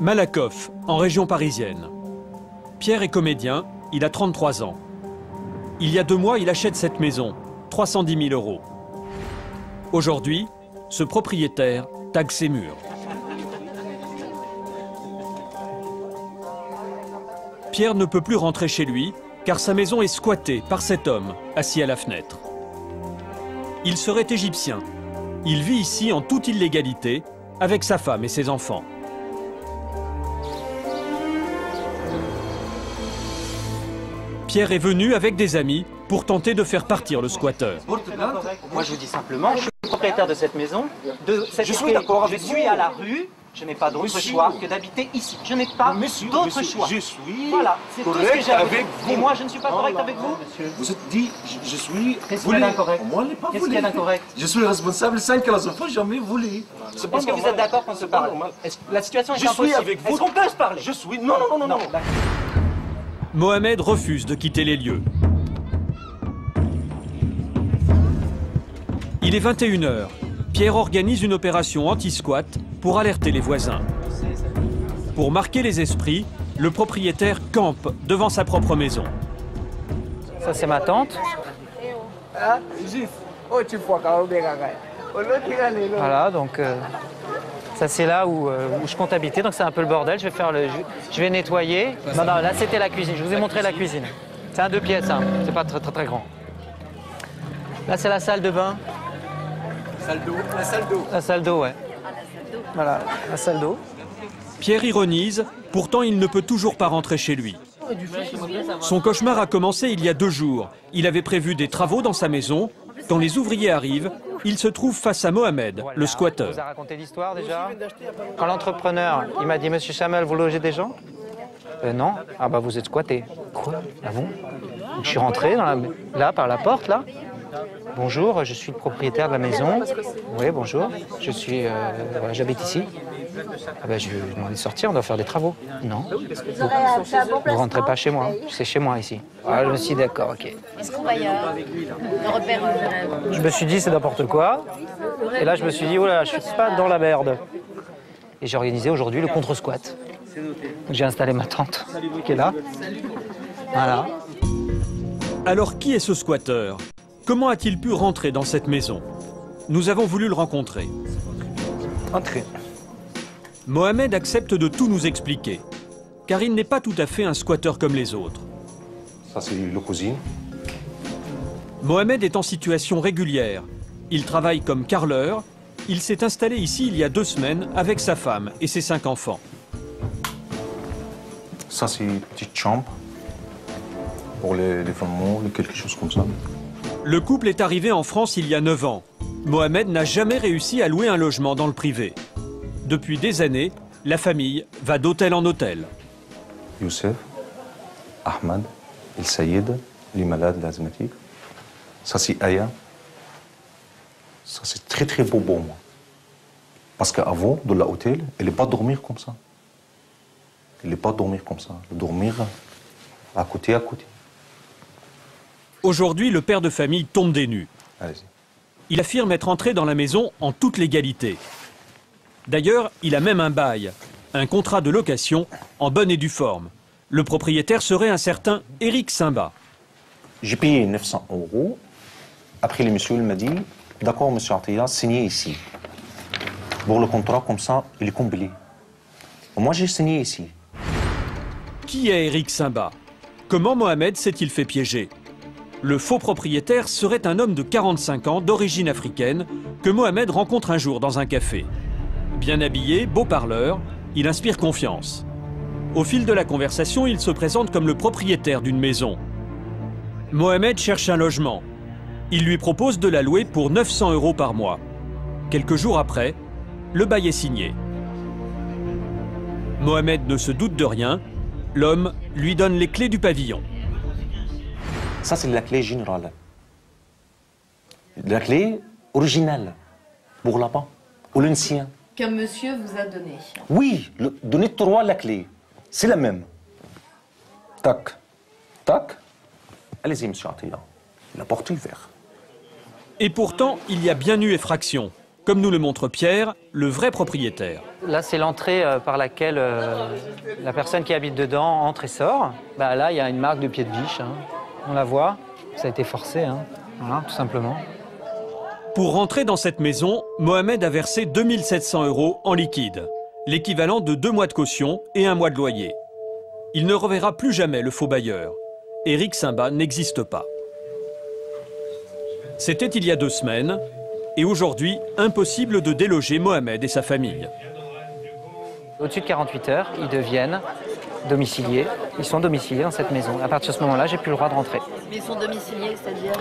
Malakoff, en région parisienne. Pierre est comédien, il a 33 ans. Il y a 2 mois, il achète cette maison, 310 000 €. Aujourd'hui, ce propriétaire tague ses murs. Pierre ne peut plus rentrer chez lui, car sa maison est squattée par cet homme, assis à la fenêtre. Il serait égyptien. Il vit ici en toute illégalité, avec sa femme et ses enfants. Pierre est venu avec des amis pour tenter de faire partir le squatteur. Moi je vous dis simplement, je suis propriétaire de cette maison, Je suis d'accord avec je vous. suis à la rue, je n'ai pas d'autre choix que d'habiter ici. Je n'ai pas d'autre choix. Je suis Voilà, c'est tout ce que correct j'ai à vous avec dire. vous. Et moi je ne suis pas correct avec vous. Vous êtes dit, je suis Qu'est-ce qu'il y a d'incorrect? Moi, je n'ai pas Qu'est-ce qu'il y a voulu. d'incorrect? Je suis responsable 5 enfants, jamais voulu. Est-ce que vous êtes d'accord qu'on se parle? La situation est Je suis impossible. avec vous. Est-ce qu'on peut se parler? Je suis... Non, non, non, non. d'accord. Mohamed refuse de quitter les lieux. Il est 21 h. Pierre organise une opération anti-squat pour alerter les voisins. Pour marquer les esprits, le propriétaire campe devant sa propre maison. Ça c'est ma tante. Voilà, donc ça c'est là où je compte habiter, donc c'est un peu le bordel. Je vais nettoyer. Non, non, là c'était la cuisine. Je vous ai montré la cuisine. C'est un 2 pièces, hein. C'est pas très grand. Là c'est la salle de bain. La salle d'eau. La salle d'eau, ouais. Voilà, la salle d'eau. Pierre ironise, pourtant il ne peut toujours pas rentrer chez lui. Son cauchemar a commencé il y a 2 jours. Il avait prévu des travaux dans sa maison. Quand les ouvriers arrivent, il se trouve face à Mohamed, le squatteur. On vous a raconté l'histoire déjà. Quand l'entrepreneur, il m'a dit, Monsieur Chamel, vous logez des gens? Non. Ah bah vous êtes squatté. Quoi? Ah bon? Donc, je suis rentré là par la porte là. Bonjour, je suis le propriétaire de la maison. Oui, bonjour. Je suis, voilà, j'habite ici. Ah ben, je lui ai demandé de sortir, on doit faire des travaux. Non. Vous rentrez pas chez moi. C'est chez moi ici. Ah, je me suis dit d'accord, ok. Est-ce qu'on va ailleurs? On repère. Je me suis dit c'est n'importe quoi. Et là je me suis dit oh là, je suis pas dans la merde. Et j'ai organisé aujourd'hui le contre-squat. J'ai installé ma tante qui est là. Voilà. Alors qui est ce squatteur? Comment a-t-il pu rentrer dans cette maison? Nous avons voulu le rencontrer. Entrez. Mohamed accepte de tout nous expliquer, car il n'est pas tout à fait un squatteur comme les autres. Ça, c'est la cuisine. Mohamed est en situation régulière. Il travaille comme carreleur. Il s'est installé ici il y a 2 semaines avec sa femme et ses 5 enfants. Ça, c'est une petite chambre pour les femmes, quelque chose comme ça. Le couple est arrivé en France il y a 9 ans. Mohamed n'a jamais réussi à louer un logement dans le privé. Depuis des années, la famille va d'hôtel en hôtel. Youssef, Ahmed, El Sayed, les malades, l'asthmatique. Ça, c'est Aya. Ça, c'est très beau pour moi. Parce qu'avant, dans l'hôtel, elle n'est pas dormir comme ça. Elle n'est pas dormir comme ça. Dormir à côté. Aujourd'hui, le père de famille tombe des nues. Allez-y. Il affirme être entré dans la maison en toute légalité. D'ailleurs, il a même un bail, un contrat de location en bonne et due forme. Le propriétaire serait un certain Eric Simba. J'ai payé 900 €. Après, le monsieur m'a dit, d'accord, monsieur Atiyah, signez ici. Pour le contrat, comme ça, il est comblé. Moi, j'ai signé ici. Qui est Eric Simba? Comment Mohamed s'est-il fait piéger? Le faux propriétaire serait un homme de 45 ans d'origine africaine que Mohamed rencontre un jour dans un café. Bien habillé, beau parleur, il inspire confiance. Au fil de la conversation, il se présente comme le propriétaire d'une maison. Mohamed cherche un logement. Il lui propose de la louer pour 900 € par mois. Quelques jours après, le bail est signé. Mohamed ne se doute de rien. L'homme lui donne les clés du pavillon. Ça, c'est la clé générale. La clé originale pour là-bas, ou l'ancien. Qu'un monsieur vous a donné. Oui, donner 3 la clé. C'est la même. Tac, tac. Allez-y, monsieur Atiyah. La porte est ouverte. Et pourtant, il y a bien eu effraction, comme nous le montre Pierre, le vrai propriétaire. Là, c'est l'entrée par laquelle la personne qui habite dedans entre et sort. Bah, là, il y a une marque de pied de biche. Hein. On la voit. Ça a été forcé, hein. Voilà, tout simplement. Pour rentrer dans cette maison, Mohamed a versé 2 700 € en liquide, l'équivalent de 2 mois de caution et 1 mois de loyer. Il ne reverra plus jamais le faux bailleur. Éric Simba n'existe pas. C'était il y a 2 semaines, et aujourd'hui, impossible de déloger Mohamed et sa famille. Au-dessus de 48 heures, ils deviennent domiciliés. Ils sont domiciliés dans cette maison. À partir de ce moment-là, j'ai plus le droit de rentrer. Mais ils sont domiciliés, c'est-à-dire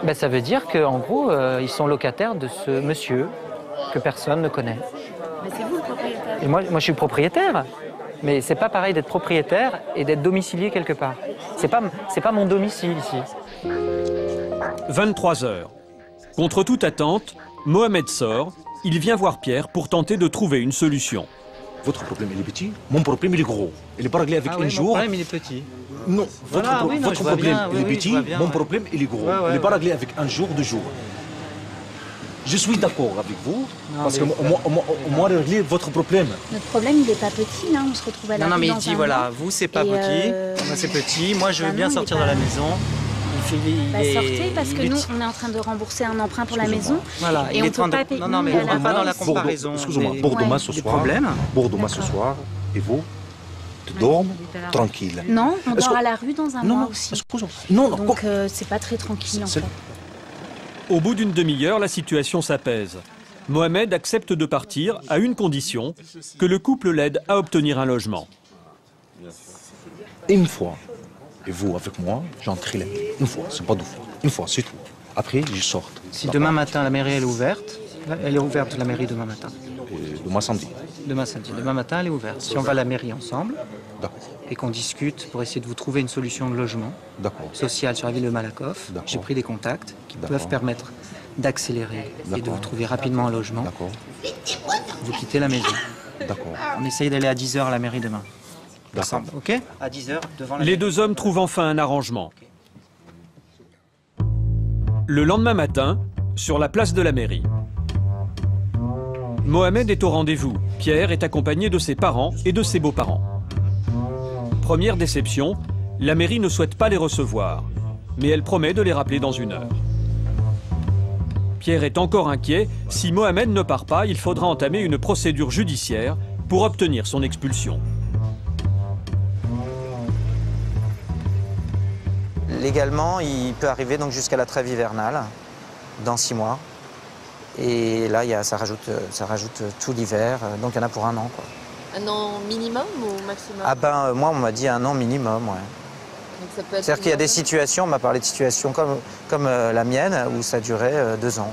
Ben, ça veut dire qu'en gros, ils sont locataires de ce monsieur que personne ne connaît. Mais c'est vous le propriétaire. Et moi, je suis propriétaire. Mais c'est pas pareil d'être propriétaire et d'être domicilié quelque part. C'est pas mon domicile ici. 23 heures. Contre toute attente, Mohamed sort. Il vient voir Pierre pour tenter de trouver une solution. Votre problème, il est petit. Mon problème, il est gros. Il n'est pas réglé avec un jour. Mon problème, il est petit. Non, votre problème, il est petit. Mon ouais. problème, il est gros. Ouais, il n'est pas réglé avec un jour, 2 jours. Je suis d'accord avec vous, parce que moi, régler votre problème. Notre problème, il n'est pas petit, là. On se retrouve à la Non, rue mais il dans dit, un voilà, mois. vous, c'est pas Et, petit. Moi, c'est petit. Moi, je veux bah bien non, sortir il est de la pas- maison. Sortez, parce que nous, on est en train de rembourser un emprunt pour la maison. Voilà, Et on ne peut pas payer. Non, mais nous, on à ne va pas dans la base. comparaison. Excusez-moi, des- Bordeaux-Demain ce des soir. problèmes. Bordeaux-Demain ce soir. Et vous, tu dormes tranquille. Non, on Est-ce dort que- à la rue dans un Non, mois non, aussi. excusez-moi. Non, non, Donc, c'est pas très tranquille, en C'est- fait. Au bout d'une demi-heure, la situation s'apaise. Mohamed accepte de partir à une condition, que le couple l'aide à obtenir un logement. une fois. Et vous, avec moi, j'entre là. Une fois, c'est pas 2 fois. Une fois, c'est tout. Après, je sors. Si demain matin, la mairie, elle est ouverte, elle est ouverte, la mairie, demain matin. Demain samedi. Demain samedi. Demain matin, elle est ouverte. Si on va à la mairie ensemble D'accord. et qu'on discute pour essayer de vous trouver une solution de logement D'accord. social sur la ville de Malakoff, D'accord. j'ai pris des contacts qui D'accord. peuvent permettre d'accélérer et de D'accord. vous trouver rapidement un logement. D'accord. Vous quittez la maison. D'accord. On essaye d'aller à 10h à la mairie demain. D'accord. Ensemble, ok? À 10h, devant la Les mairie. 2 hommes trouvent enfin un arrangement. Le lendemain matin, sur la place de la mairie. Mohamed est au rendez-vous. Pierre est accompagné de ses parents et de ses beaux-parents. Première déception, la mairie ne souhaite pas les recevoir, mais elle promet de les rappeler dans 1 heure. Pierre est encore inquiet. Si Mohamed ne part pas, il faudra entamer une procédure judiciaire pour obtenir son expulsion. Légalement, il peut arriver donc jusqu'à la trêve hivernale, dans 6 mois. Et là, ça rajoute tout l'hiver, donc il y en a pour 1 an, quoi. Un an minimum ou maximum? Ah ben, moi, on m'a dit 1 an minimum, ouais. Donc ça peut être C'est-à-dire qu'il y a des plusieurs situations, on m'a parlé de situations comme la mienne, où ça durait 2 ans.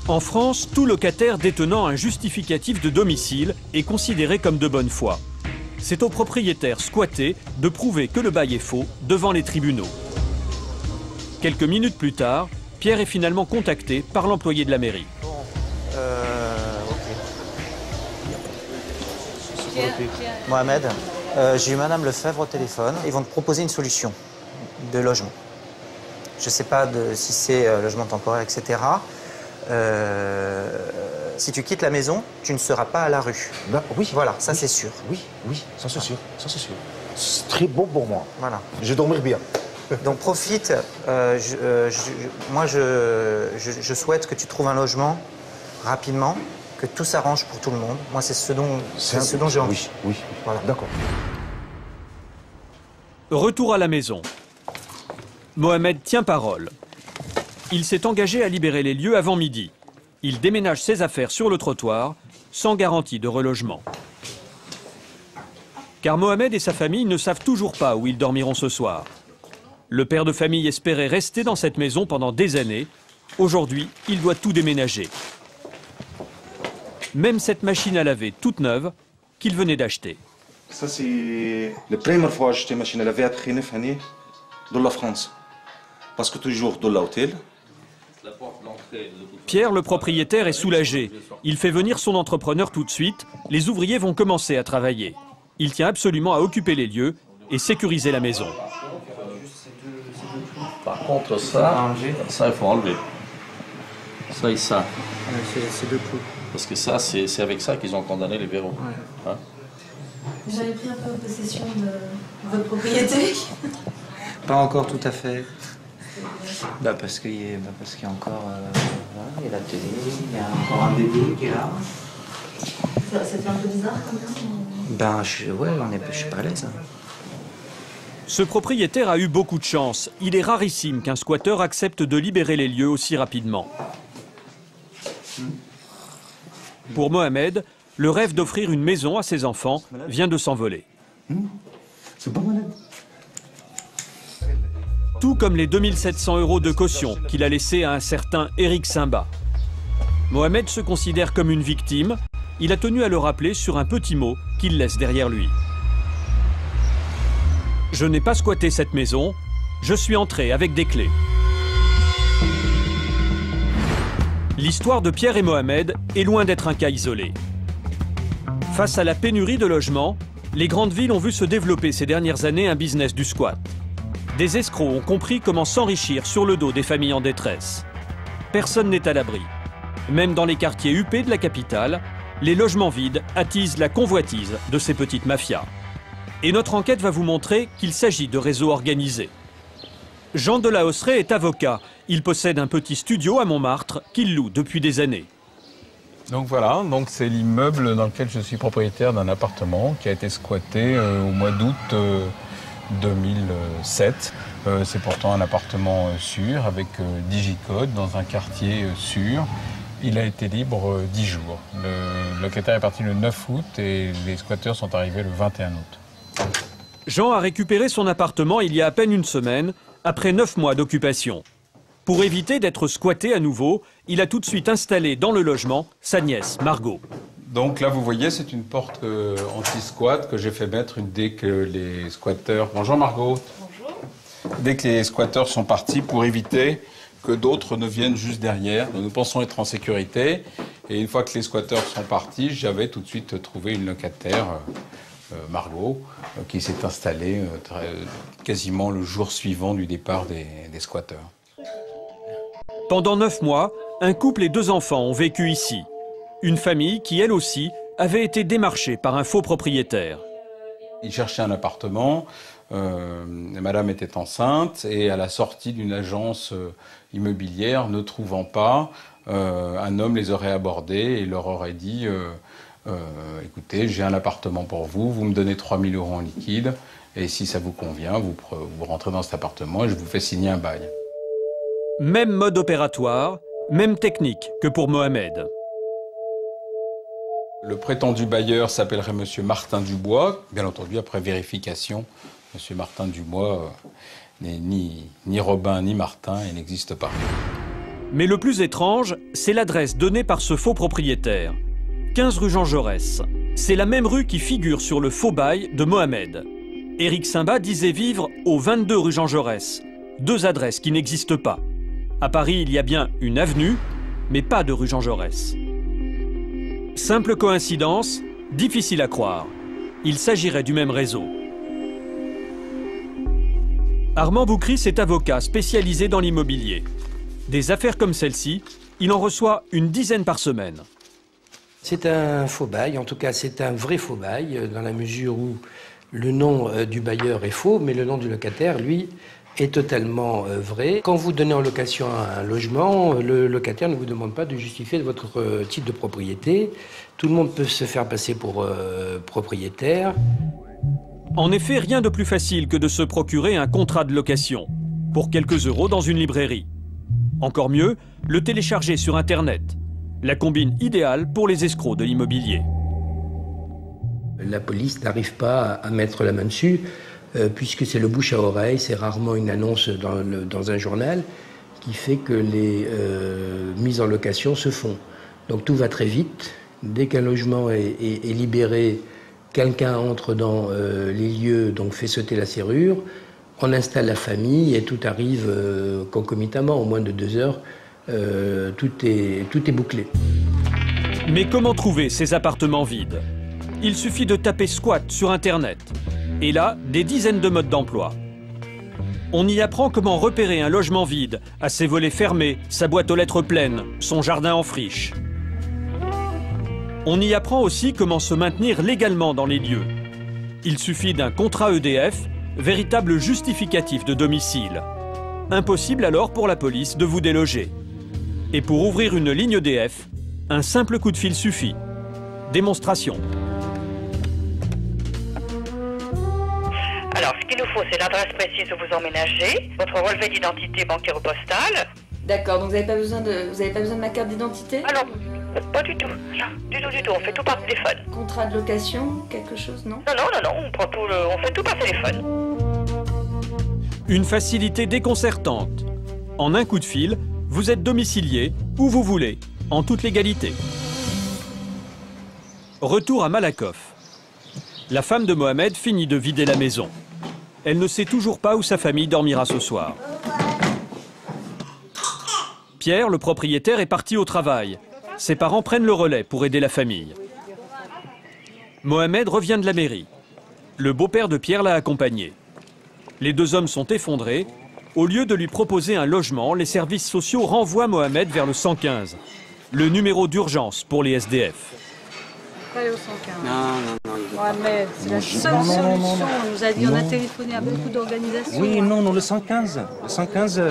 En France, tout locataire détenant un justificatif de domicile est considéré comme de bonne foi. C'est au propriétaire squatté de prouver que le bail est faux devant les tribunaux. Quelques minutes plus tard, Pierre est finalement contacté par l'employé de la mairie. Mohamed, j'ai eu Madame Lefebvre au téléphone. Ils vont te proposer une solution de logement. Je ne sais pas si c'est logement temporaire, etc. Si tu quittes la maison, tu ne seras pas à la rue. Oui. Voilà, ça c'est sûr. Oui, oui, ça c'est sûr. Ça c'est sûr. C'est très bon pour moi. Voilà. Je vais dormir bien. Donc profite. Moi, je souhaite que tu trouves un logement rapidement, que tout s'arrange pour tout le monde. Moi, c'est ce dont j'ai envie. Oui, oui. Voilà. D'accord. Retour à la maison. Mohamed tient parole. Il s'est engagé à libérer les lieux avant midi. Il déménage ses affaires sur le trottoir, sans garantie de relogement. Car Mohamed et sa famille ne savent toujours pas où ils dormiront ce soir. Le père de famille espérait rester dans cette maison pendant des années. Aujourd'hui, il doit tout déménager. Même cette machine à laver toute neuve qu'il venait d'acheter. Ça, c'est la première fois que j'ai acheté une machine à laver après 9 années dans la France. Parce que toujours dans l'hôtel. Pierre, le propriétaire, est soulagé. Il fait venir son entrepreneur tout de suite. Les ouvriers vont commencer à travailler. Il tient absolument à occuper les lieux et sécuriser la maison. Par contre, ça, il faut enlever. Ça et ça. C'est 2 clous. Parce que ça, c'est avec ça qu'ils ont condamné les Véros. Ouais. Hein? Vous avez pris un peu possession de votre propriété? Pas encore tout à fait. Parce qu'il y a encore il y a la télé, il y a encore un bébé qui est là. Ça fait un peu bizarre quand même? Je suis pas à l'aise. Ce propriétaire a eu beaucoup de chance. Il est rarissime qu'un squatteur accepte de libérer les lieux aussi rapidement. Pour Mohamed, le rêve d'offrir une maison à ses enfants vient de s'envoler. C'est pas malade. Tout comme les 2700 € de caution qu'il a laissés à un certain Eric Simba. Mohamed se considère comme une victime. Il a tenu à le rappeler sur un petit mot qu'il laisse derrière lui. Je n'ai pas squatté cette maison, je suis entré avec des clés. L'histoire de Pierre et Mohamed est loin d'être un cas isolé. Face à la pénurie de logements, les grandes villes ont vu se développer ces dernières années un business du squat. Des escrocs ont compris comment s'enrichir sur le dos des familles en détresse. Personne n'est à l'abri. Même dans les quartiers huppés de la capitale, les logements vides attisent la convoitise de ces petites mafias. Et notre enquête va vous montrer qu'il s'agit de réseaux organisés. Jean de la Hosseraie est avocat. Il possède un petit studio à Montmartre qu'il loue depuis des années. Donc voilà, c'est l'immeuble dans lequel je suis propriétaire d'un appartement qui a été squatté au mois d'août 2007. C'est pourtant un appartement sûr avec digicode dans un quartier sûr. Il a été libre 10 jours. Le locataire est parti le 9 août et les squatteurs sont arrivés le 21 août. Jean a récupéré son appartement il y a à peine une semaine, après 9 mois d'occupation. Pour éviter d'être squatté à nouveau, il a tout de suite installé dans le logement sa nièce, Margot. Donc là, vous voyez, c'est une porte anti-squat que j'ai fait mettre dès que les squatteurs... Bonjour Margot. Bonjour. Dès que les squatteurs sont partis pour éviter que d'autres ne viennent juste derrière. Nous pensons être en sécurité. Et une fois que les squatteurs sont partis, j'avais tout de suite trouvé une locataire, Margot, qui s'est installée quasiment le jour suivant du départ des squatteurs. Pendant 9 mois, un couple et 2 enfants ont vécu ici. Une famille qui, elle aussi, avait été démarchée par un faux propriétaire. Ils cherchaient un appartement, madame était enceinte et à la sortie d'une agence immobilière, ne trouvant pas, un homme les aurait abordés et leur aurait dit écoutez, j'ai un appartement pour vous, vous me donnez 3 000 € en liquide et si ça vous convient, vous rentrez dans cet appartement et je vous fais signer un bail. Même mode opératoire, même technique que pour Mohamed. Le prétendu bailleur s'appellerait M. Martin Dubois. Bien entendu, après vérification, M. Martin Dubois n'est ni Robin ni Martin et n'existe pas. Mais le plus étrange, c'est l'adresse donnée par ce faux propriétaire. 15 rue Jean Jaurès. C'est la même rue qui figure sur le faux bail de Mohamed. Eric Simba disait vivre au 22 rue Jean Jaurès. 2 adresses qui n'existent pas. À Paris, il y a bien une avenue, mais pas de rue Jean Jaurès. Simple coïncidence, difficile à croire. Il s'agirait du même réseau. Armand Boucris est avocat spécialisé dans l'immobilier. Des affaires comme celle-ci, il en reçoit une dizaine par semaine. C'est un faux bail, en tout cas c'est un vrai faux bail, dans la mesure où le nom du bailleur est faux, mais le nom du locataire, lui, est totalement vrai. Quand vous donnez en location un logement, le locataire ne vous demande pas de justifier de votre titre de propriété. Tout le monde peut se faire passer pour propriétaire. En effet, rien de plus facile que de se procurer un contrat de location, pour quelques euros dans une librairie. Encore mieux, le télécharger sur Internet. La combine idéale pour les escrocs de l'immobilier. La police n'arrive pas à mettre la main dessus, puisque c'est le bouche à oreille, c'est rarement une annonce dans un journal qui fait que les mises en location se font. Donc tout va très vite. Dès qu'un logement est libéré, quelqu'un entre dans les lieux, donc fait sauter la serrure, on installe la famille et tout arrive concomitamment, en moins de 2 heures, tout est bouclé. Mais comment trouver ces appartements vides? Il suffit de taper squat sur Internet. Et là, des dizaines de modes d'emploi. On y apprend comment repérer un logement vide, à ses volets fermés, sa boîte aux lettres pleine, son jardin en friche. On y apprend aussi comment se maintenir légalement dans les lieux. Il suffit d'un contrat EDF, véritable justificatif de domicile. Impossible alors pour la police de vous déloger. Et pour ouvrir une ligne EDF, un simple coup de fil suffit. Démonstration. Alors, ce qu'il nous faut, c'est l'adresse précise où vous emménagez, votre relevé d'identité bancaire ou postale. D'accord, donc vous n'avez pas besoin de ma carte d'identité? Ah non, pas du tout. Non, du tout, on fait tout par téléphone. Contrat de location, quelque chose, non? Non, on prend tout on fait tout par téléphone. Une facilité déconcertante. En un coup de fil, vous êtes domicilié où vous voulez, en toute légalité. Retour à Malakoff. La femme de Mohamed finit de vider la maison. Elle ne sait toujours pas où sa famille dormira ce soir. Pierre, le propriétaire, est parti au travail. Ses parents prennent le relais pour aider la famille. Mohamed revient de la mairie. Le beau-père de Pierre l'a accompagné. Les deux hommes sont effondrés. Au lieu de lui proposer un logement, les services sociaux renvoient Mohamed vers le 115, le numéro d'urgence pour les SDF. Pas aller au 115. Non. Mohamed, c'est la seule solution. On nous a dit, on a téléphoné à beaucoup d'organisations. Oui, non, le 115. Le 115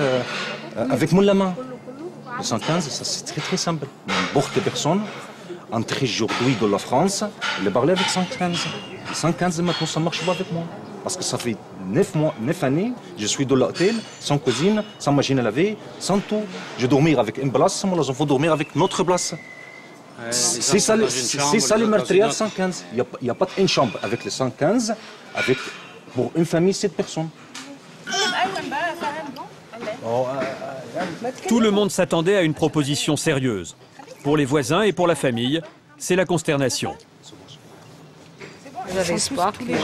avec Moulama. Le 115, ça c'est très simple. N'importe personne, entre aujourd'hui de la France, elle parle avec 115. Le 115, maintenant, ça ne marche pas avec moi. Parce que ça fait 9 années, je suis dans l'hôtel, sans cuisine, sans machine à laver, sans tout. Je dormir avec une place, moi, les enfants dormir avec notre place. C'est ça le meurtrier 115. Il n'y a pas une chambre avec le 115, avec pour une famille 7 personnes. Tout le monde s'attendait à une proposition sérieuse. Pour les voisins et pour la famille, c'est la consternation. J'avais espoir qu'il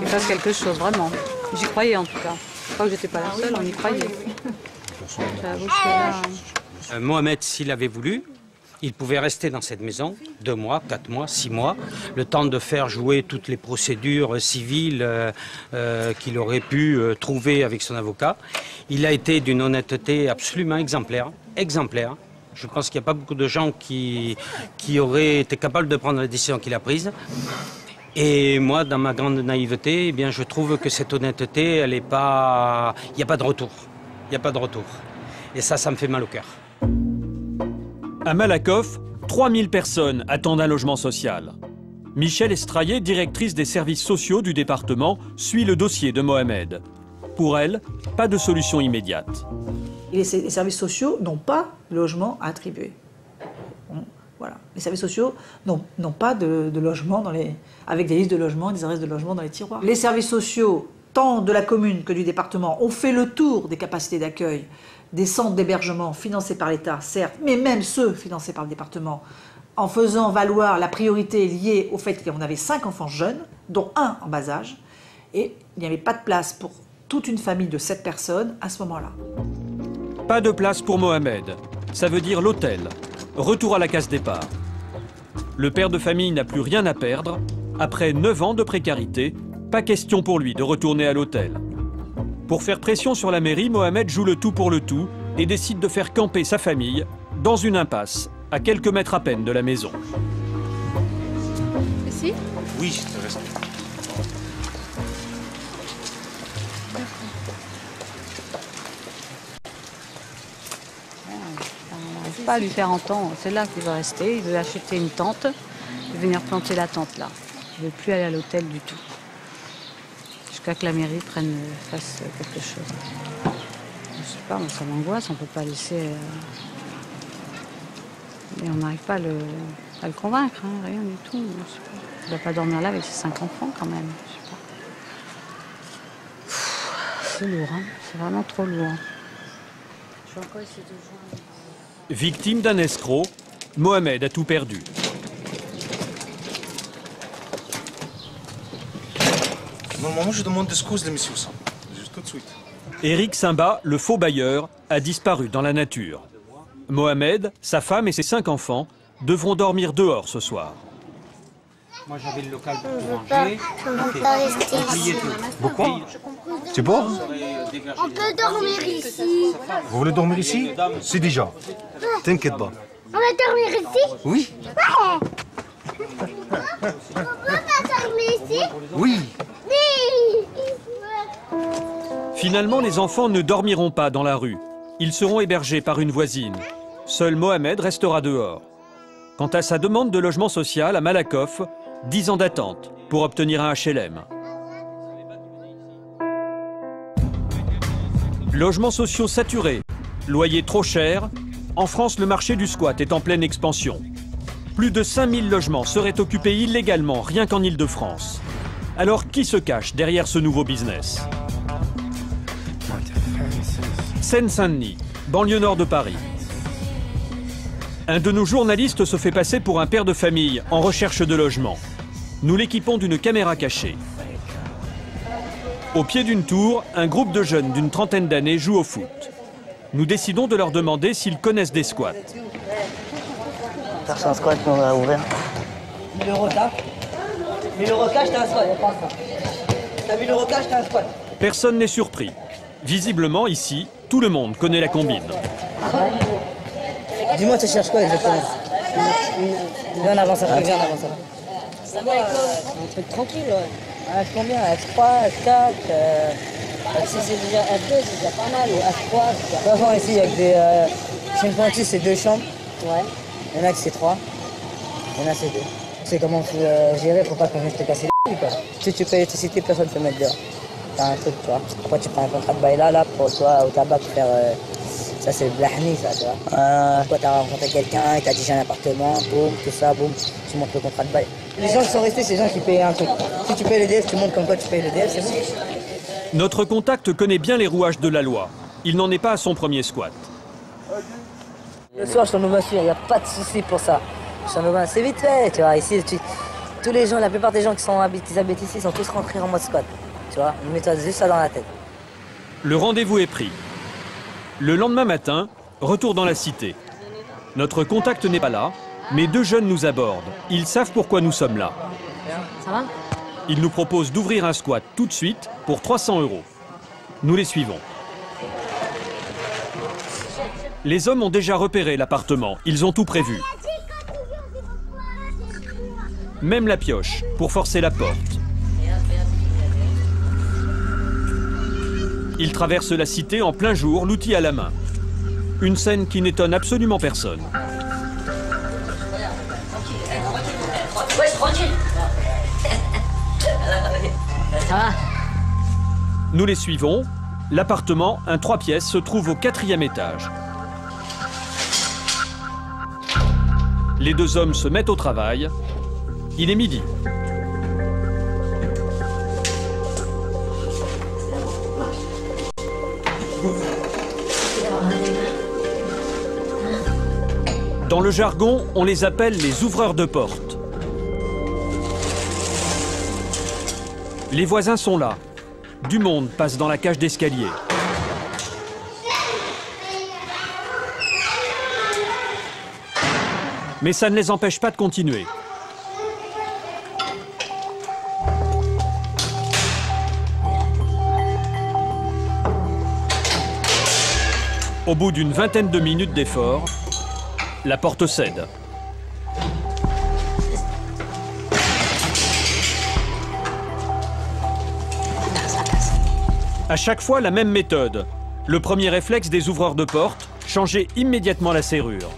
fasse quelque chose, vraiment. J'y croyais en tout cas. Je crois que j'étais pas la seule, on y croyait. Mohamed, s'il avait voulu, il pouvait rester dans cette maison 2 mois, 4 mois, 6 mois, le temps de faire jouer toutes les procédures civiles qu'il aurait pu trouver avec son avocat. Il a été d'une honnêteté absolument exemplaire. Je pense qu'il n'y a pas beaucoup de gens qui auraient été capables de prendre la décision qu'il a prise. Et moi, dans ma grande naïveté, eh bien, je trouve que cette honnêteté, elle est pas... Il n'y a pas de retour. Il n'y a pas de retour. Et ça me fait mal au cœur. À Malakoff, 3000 personnes attendent un logement social. Michel Estraillé, directrice des services sociaux du département, suit le dossier de Mohamed. Pour elle, pas de solution immédiate. Les services sociaux n'ont pas de logement à attribuer. Voilà. Les services sociaux n'ont pas de logement avec des listes de logements et des adresses de logements dans les tiroirs. Les services sociaux, tant de la commune que du département, ont fait le tour des capacités d'accueil, des centres d'hébergement financés par l'État, certes, mais même ceux financés par le département, en faisant valoir la priorité liée au fait qu'on avait 5 enfants jeunes, dont 1 en bas âge, et il n'y avait pas de place pour toute une famille de 7 personnes à ce moment-là. Pas de place pour Mohamed. Ça veut dire l'hôtel. Retour à la case départ. Le père de famille n'a plus rien à perdre. Après 9 ans de précarité, pas question pour lui de retourner à l'hôtel. Pour faire pression sur la mairie, Mohamed joue le tout pour le tout et décide de faire camper sa famille dans une impasse, à quelques mètres à peine de la maison. Ici? Oui, je reste. Pas à lui faire entendre, c'est là qu'il veut rester, il veut acheter une tente, il veut venir planter la tente là. Il ne veut plus aller à l'hôtel du tout. Jusqu'à que la mairie fasse quelque chose. Je ne sais pas, ça m'angoisse, on ne peut pas laisser... Et on n'arrive pas à le convaincre, hein, rien du tout. Je sais pas. Il ne doit pas dormir là avec ses 5 enfants quand même. Je sais pas. C'est lourd, hein. C'est vraiment trop lourd. Je vais encore essayer de joindre... Victime d'un escroc, Mohamed a tout perdu. Normalement, je demande des excuses de monsieur Sam. Juste tout de suite. Éric Simba, le faux bailleur, a disparu dans la nature. Mohamed, sa femme et ses 5 enfants devront dormir dehors ce soir. Moi, j'avais le local pour manger. Je ne veux pas rester ici. Pourquoi? Tu pars? On peut dormir ici. Vous voulez dormir ici? C'est déjà. T'inquiète pas. On va dormir ici? Oui. Ouais. Oui. Finalement, les enfants ne dormiront pas dans la rue. Ils seront hébergés par une voisine. Seul Mohamed restera dehors. Quant à sa demande de logement social à Malakoff, 10 ans d'attente pour obtenir un HLM. Logements sociaux saturés, loyers trop chers. En France, le marché du squat est en pleine expansion. Plus de 5000 logements seraient occupés illégalement rien qu'en Île-de-France. Alors qui se cache derrière ce nouveau business? Seine-Saint-Denis, banlieue nord de Paris. Un de nos journalistes se fait passer pour un père de famille en recherche de logement. Nous l'équipons d'une caméra cachée. Au pied d'une tour, un groupe de jeunes d'une trentaine d'années joue au foot. Nous décidons de leur demander s'ils connaissent des squats. Cherche un squat, on va ouvrir. 1000 euros là. 1000 euros cash, t'as un squat. T'as 1000 euros cash, t'as un squat. Personne n'est surpris. Visiblement, ici, tout le monde connaît la combine. Dis-moi, tu cherches quoi exactement? Viens en avant, ça viens en avant, ça. Ça va, un truc tranquille, ouais. Combien? F3, F4 Si c'est déjà F2, c'est déjà pas mal, ou F3, c'est déjà pas mal. Ici, il y a que des... chez une pointue, c'est 2 chambres. Ouais. Il y en a que c'est 3. Il y en a c'est 2. Tu sais comment faut gérer pour pas qu'on vienne te casser les couilles, quoi. Si tu payes l'électricité, personne ne peut mettre dehors. T'as un truc, tu vois. Pourquoi tu prends un contrat de bail là, pour toi, au tabac, pour faire... ça, c'est le blahni, ça, tu vois. Pourquoi t'as rencontré quelqu'un, il t'a dit j'ai un appartement, boum, tout ça, boum, tu montres le contrat de bail. Les gens qui sont restés, c'est les gens qui payaient un truc. Si tu payes le DF, tu montres comme quoi tu payes le DF, c'est bon. Notre contact connaît bien les rouages de la loi. Il n'en est pas à son premier squat. Le soir, je t'en ouvre il n'y a pas de souci pour ça. Je t'en ouvre c'est vite fait, tu vois. Ici, tous les gens, la plupart des gens qui habitent ici sont tous rentrés en mode squat. Tu vois, mets-toi juste ça dans la tête. Le rendez-vous est pris. Le lendemain matin, retour dans la cité. Notre contact n'est pas là, mais 2 jeunes nous abordent. Ils savent pourquoi nous sommes là. Ça va? Ils nous proposent d'ouvrir un squat tout de suite pour 300 €. Nous les suivons. Les hommes ont déjà repéré l'appartement. Ils ont tout prévu. Même la pioche pour forcer la porte. Ils traversent la cité en plein jour, l'outil à la main. Une scène qui n'étonne absolument personne. Ouais, tranquille. Ça va? Nous les suivons. L'appartement, un 3 pièces, se trouve au 4e étage. Les 2 hommes se mettent au travail. Il est midi. Dans le jargon, on les appelle les ouvreurs de porte. Les voisins sont là. Du monde passe dans la cage d'escalier. Mais ça ne les empêche pas de continuer. Au bout d'une vingtaine de minutes d'effort, la porte cède. À chaque fois, la même méthode. Le premier réflexe des ouvreurs de porte, changer immédiatement la serrure.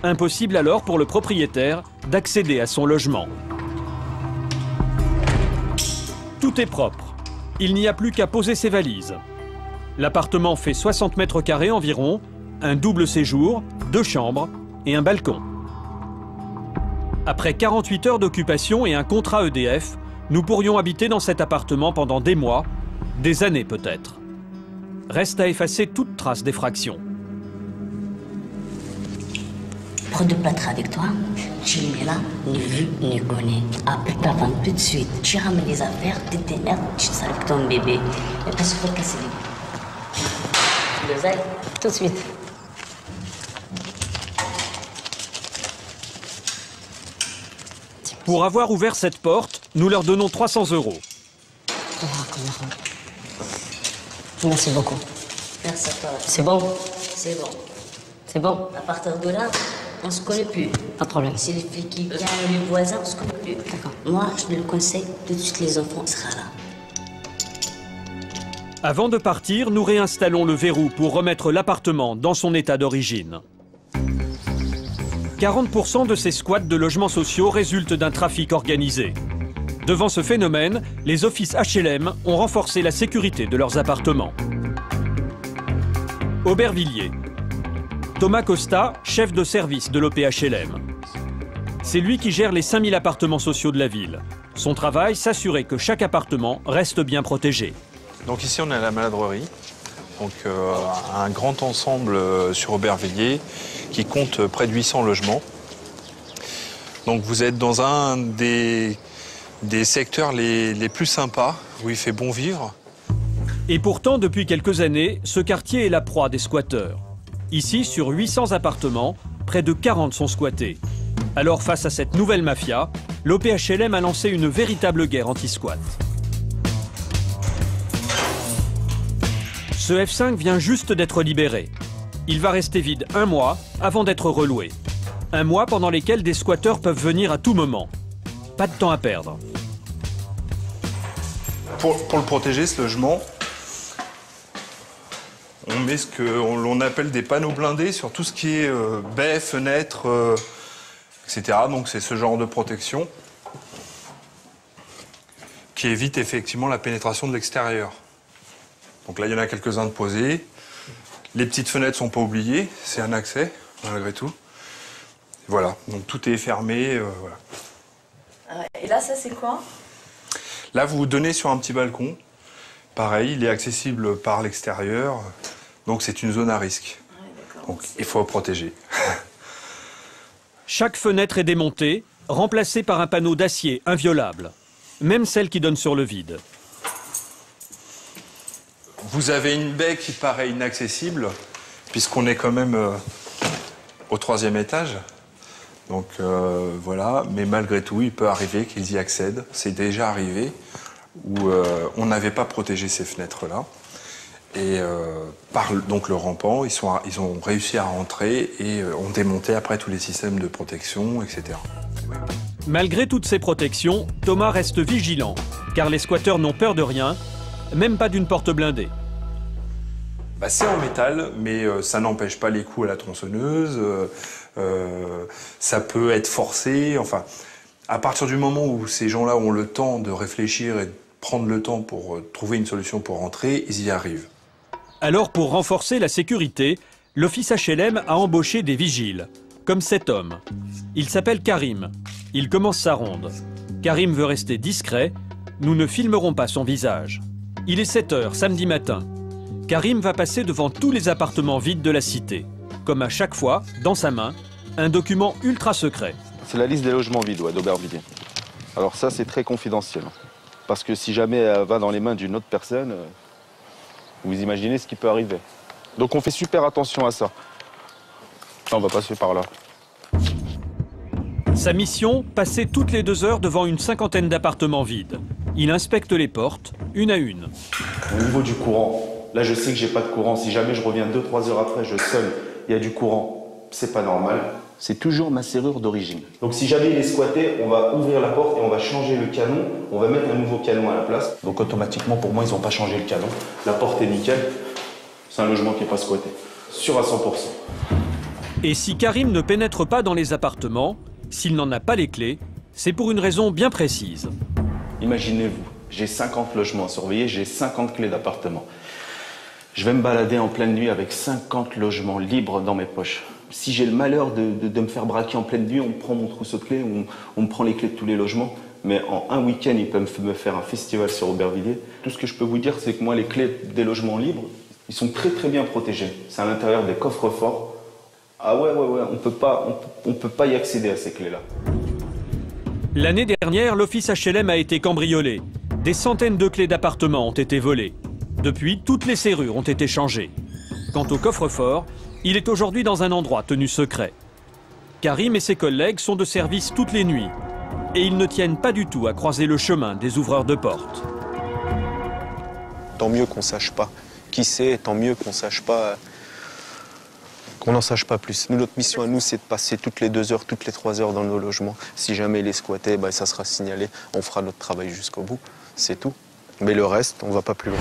Impossible alors pour le propriétaire d'accéder à son logement. Tout est propre. Il n'y a plus qu'à poser ses valises. L'appartement fait 60 mètres carrés environ, un double séjour, 2 chambres et un balcon. Après 48 heures d'occupation et un contrat EDF, nous pourrions habiter dans cet appartement pendant des mois, des années peut-être. Reste à effacer toute trace d'effraction. Prends de plâtre avec toi, tu le mets là, ni vu, ni connu. Après ta vente tout de suite, tu ramènes les affaires, tu t'énerves, tu te sers avec ton bébé. Et pas se faire casser les deux ailes, tout de suite. Pour avoir ouvert cette porte, nous leur donnons 300 €. Merci beaucoup. Merci à toi. C'est bon? C'est bon. C'est bon? À partir de là, On se connaît plus. Pas de problème. C'est les flics qui viennent, les voisins, on se connaît plus. D'accord. Moi, je le conseille, tout de suite les enfants, sera là. Avant de partir, nous réinstallons le verrou pour remettre l'appartement dans son état d'origine. 40% de ces squats de logements sociaux résultent d'un trafic organisé. Devant ce phénomène, les offices HLM ont renforcé la sécurité de leurs appartements. Aubervilliers. Thomas Costa, chef de service de l'OPHLM. C'est lui qui gère les 5000 appartements sociaux de la ville. Son travail, s'assurer que chaque appartement reste bien protégé. Donc ici, on est à la maladrerie, donc un grand ensemble sur Aubervilliers qui compte près de 800 logements. Donc vous êtes dans un des secteurs les plus sympas, où il fait bon vivre. Et pourtant, depuis quelques années, ce quartier est la proie des squatteurs. Ici, sur 800 appartements, près de 40 sont squattés. Alors face à cette nouvelle mafia, l'OPHLM a lancé une véritable guerre anti-squat. Ce F5 vient juste d'être libéré. Il va rester vide 1 mois avant d'être reloué. 1 mois pendant lesquels des squatteurs peuvent venir à tout moment. Pas de temps à perdre. Pour le protéger, ce logement, on met ce que l'on appelle des panneaux blindés sur tout ce qui est baies, fenêtres, etc. Donc c'est ce genre de protection qui évite effectivement la pénétration de l'extérieur. Donc là, il y en a quelques-uns de posés. Les petites fenêtres ne sont pas oubliées, c'est un accès, malgré tout. Voilà, donc tout est fermé, voilà. Et là, ça, c'est quoi? Là, vous vous donnez sur un petit balcon. Pareil, il est accessible par l'extérieur, donc c'est une zone à risque. Donc il faut protéger. Chaque fenêtre est démontée, remplacée par un panneau d'acier inviolable, même celle qui donne sur le vide. Vous avez une baie qui paraît inaccessible, puisqu'on est quand même au 3e étage. Donc voilà, mais malgré tout, il peut arriver qu'ils y accèdent. C'est déjà arrivé, où on n'avait pas protégé ces fenêtres-là. Et par donc le rampant, ils ont réussi à rentrer et ont démonté après tous les systèmes de protection, etc. Malgré toutes ces protections, Thomas reste vigilant, car les squatteurs n'ont peur de rien, même pas d'une porte blindée. Bah, c'est en métal, mais ça n'empêche pas les coups à la tronçonneuse, ça peut être forcé, enfin, à partir du moment où ces gens-là ont le temps de réfléchir et de prendre le temps pour trouver une solution pour rentrer, ils y arrivent. Alors, pour renforcer la sécurité, l'office HLM a embauché des vigiles, comme cet homme. Il s'appelle Karim. Il commence sa ronde. Karim veut rester discret. Nous ne filmerons pas son visage. Il est 7 h samedi matin. Karim va passer devant tous les appartements vides de la cité. Comme à chaque fois, dans sa main, un document ultra secret. C'est la liste des logements vides d'Aubervilliers. Alors ça, c'est très confidentiel. Parce que si jamais elle va dans les mains d'une autre personne, vous imaginez ce qui peut arriver. Donc on fait super attention à ça. On va passer par là. Sa mission, passer toutes les 2 heures devant une 50aine d'appartements vides. Il inspecte les portes, une à une. Au niveau du courant, là je sais que j'ai pas de courant. Si jamais je reviens 2-3 heures après, je sonne, il y a du courant. C'est pas normal. C'est toujours ma serrure d'origine. Donc si jamais il est squatté, on va ouvrir la porte et on va changer le canon. On va mettre un nouveau canon à la place. Donc automatiquement, pour moi, ils n'ont pas changé le canon. La porte est nickel. C'est un logement qui n'est pas squatté. Sûr à 100%. Et si Karim ne pénètre pas dans les appartements, s'il n'en a pas les clés, c'est pour une raison bien précise. Imaginez-vous, j'ai 50 logements à surveiller, j'ai 50 clés d'appartements. Je vais me balader en pleine nuit avec 50 logements libres dans mes poches. Si j'ai le malheur de me faire braquer en pleine nuit, on me prend mon trousseau de clés, on me prend les clés de tous les logements. Mais en un week-end, ils peuvent me faire un festival sur Aubervilliers. Tout ce que je peux vous dire, c'est que moi, les clés des logements libres, ils sont très très bien protégés. C'est à l'intérieur des coffres forts. Ah ouais, on peut pas y accéder à ces clés-là. L'année dernière, l'office HLM a été cambriolé. Des centaines de clés d'appartements ont été volées. Depuis, toutes les serrures ont été changées. Quant au coffre-fort, il est aujourd'hui dans un endroit tenu secret. Karim et ses collègues sont de service toutes les nuits. Et ils ne tiennent pas du tout à croiser le chemin des ouvreurs de portes. Tant mieux qu'on sache pas qui c'est, tant mieux qu'on sache pas Qu'on n'en sache pas plus. Nous, notre mission à nous, c'est de passer toutes les 2 heures, toutes les 3 heures dans nos logements. Si jamais il est squatté, bah, ça sera signalé. On fera notre travail jusqu'au bout. C'est tout. Mais le reste, on ne va pas plus loin.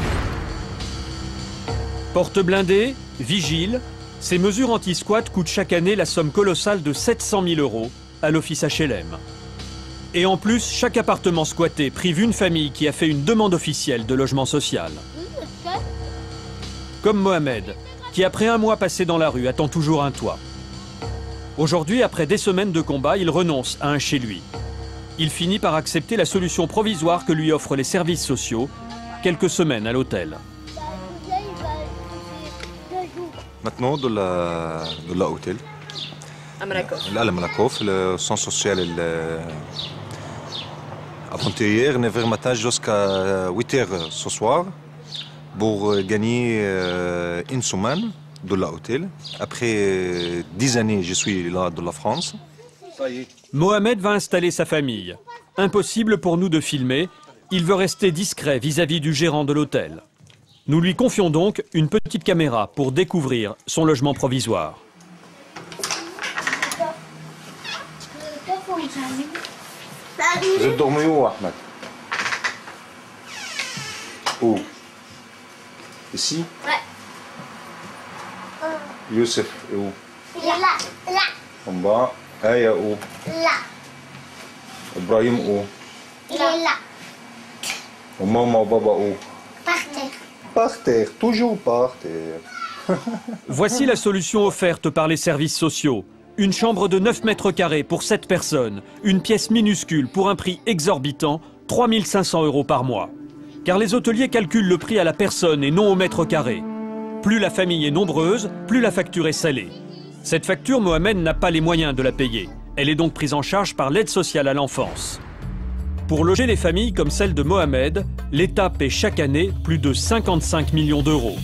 Porte blindée, vigile, ces mesures anti-squat coûtent chaque année la somme colossale de 700 000 € à l'office HLM. Et en plus, chaque appartement squatté prive une famille qui a fait une demande officielle de logement social. Comme Mohamed, qui après un mois passé dans la rue attend toujours un toit. Aujourd'hui, après des semaines de combat, il renonce à un chez lui. Il finit par accepter la solution provisoire que lui offrent les services sociaux, quelques semaines à l'hôtel. Maintenant, de l'hôtel. À Malakoff. Là, à Malakoff, le centre social. Avant-hier, 9h matin jusqu'à 8h ce soir, pour gagner une semaine de l'hôtel. Après 10 années, je suis là de la France. Mohamed va installer sa famille. Impossible pour nous de filmer. Il veut rester discret vis-à-vis du gérant de l'hôtel. Nous lui confions donc une petite caméra pour découvrir son logement provisoire. Vous êtes dormi où, Ahmed? Où? Ici? Ouais. Youssef est où? Il est là, là. En bas. Aya où? Là. Ibrahim où? Il est là. Et maman, baba où? Par terre. Par terre, toujours par terre. Voici la solution offerte par les services sociaux. Une chambre de 9 mètres carrés pour 7 personnes. Une pièce minuscule pour un prix exorbitant, 3 500 € par mois. Car les hôteliers calculent le prix à la personne et non au mètre carré. Plus la famille est nombreuse, plus la facture est salée. Cette facture, Mohamed n'a pas les moyens de la payer. Elle est donc prise en charge par l'aide sociale à l'enfance. Pour loger les familles comme celle de Mohamed, l'État paie chaque année plus de 55 millions d'euros.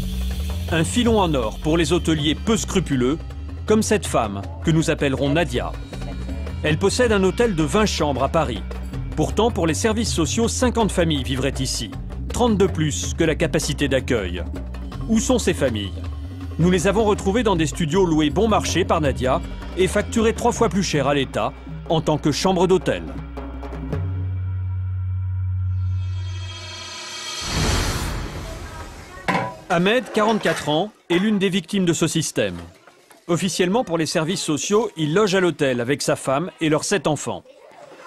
Un filon en or pour les hôteliers peu scrupuleux, comme cette femme, que nous appellerons Nadia. Elle possède un hôtel de 20 chambres à Paris. Pourtant, pour les services sociaux, 50 familles vivraient ici. 30 de plus que la capacité d'accueil. Où sont ces familles? Nous les avons retrouvées dans des studios loués bon marché par Nadia et facturés 3 fois plus cher à l'État en tant que chambre d'hôtel. Ahmed, 44 ans, est l'une des victimes de ce système. Officiellement, pour les services sociaux, il loge à l'hôtel avec sa femme et leurs 7 enfants.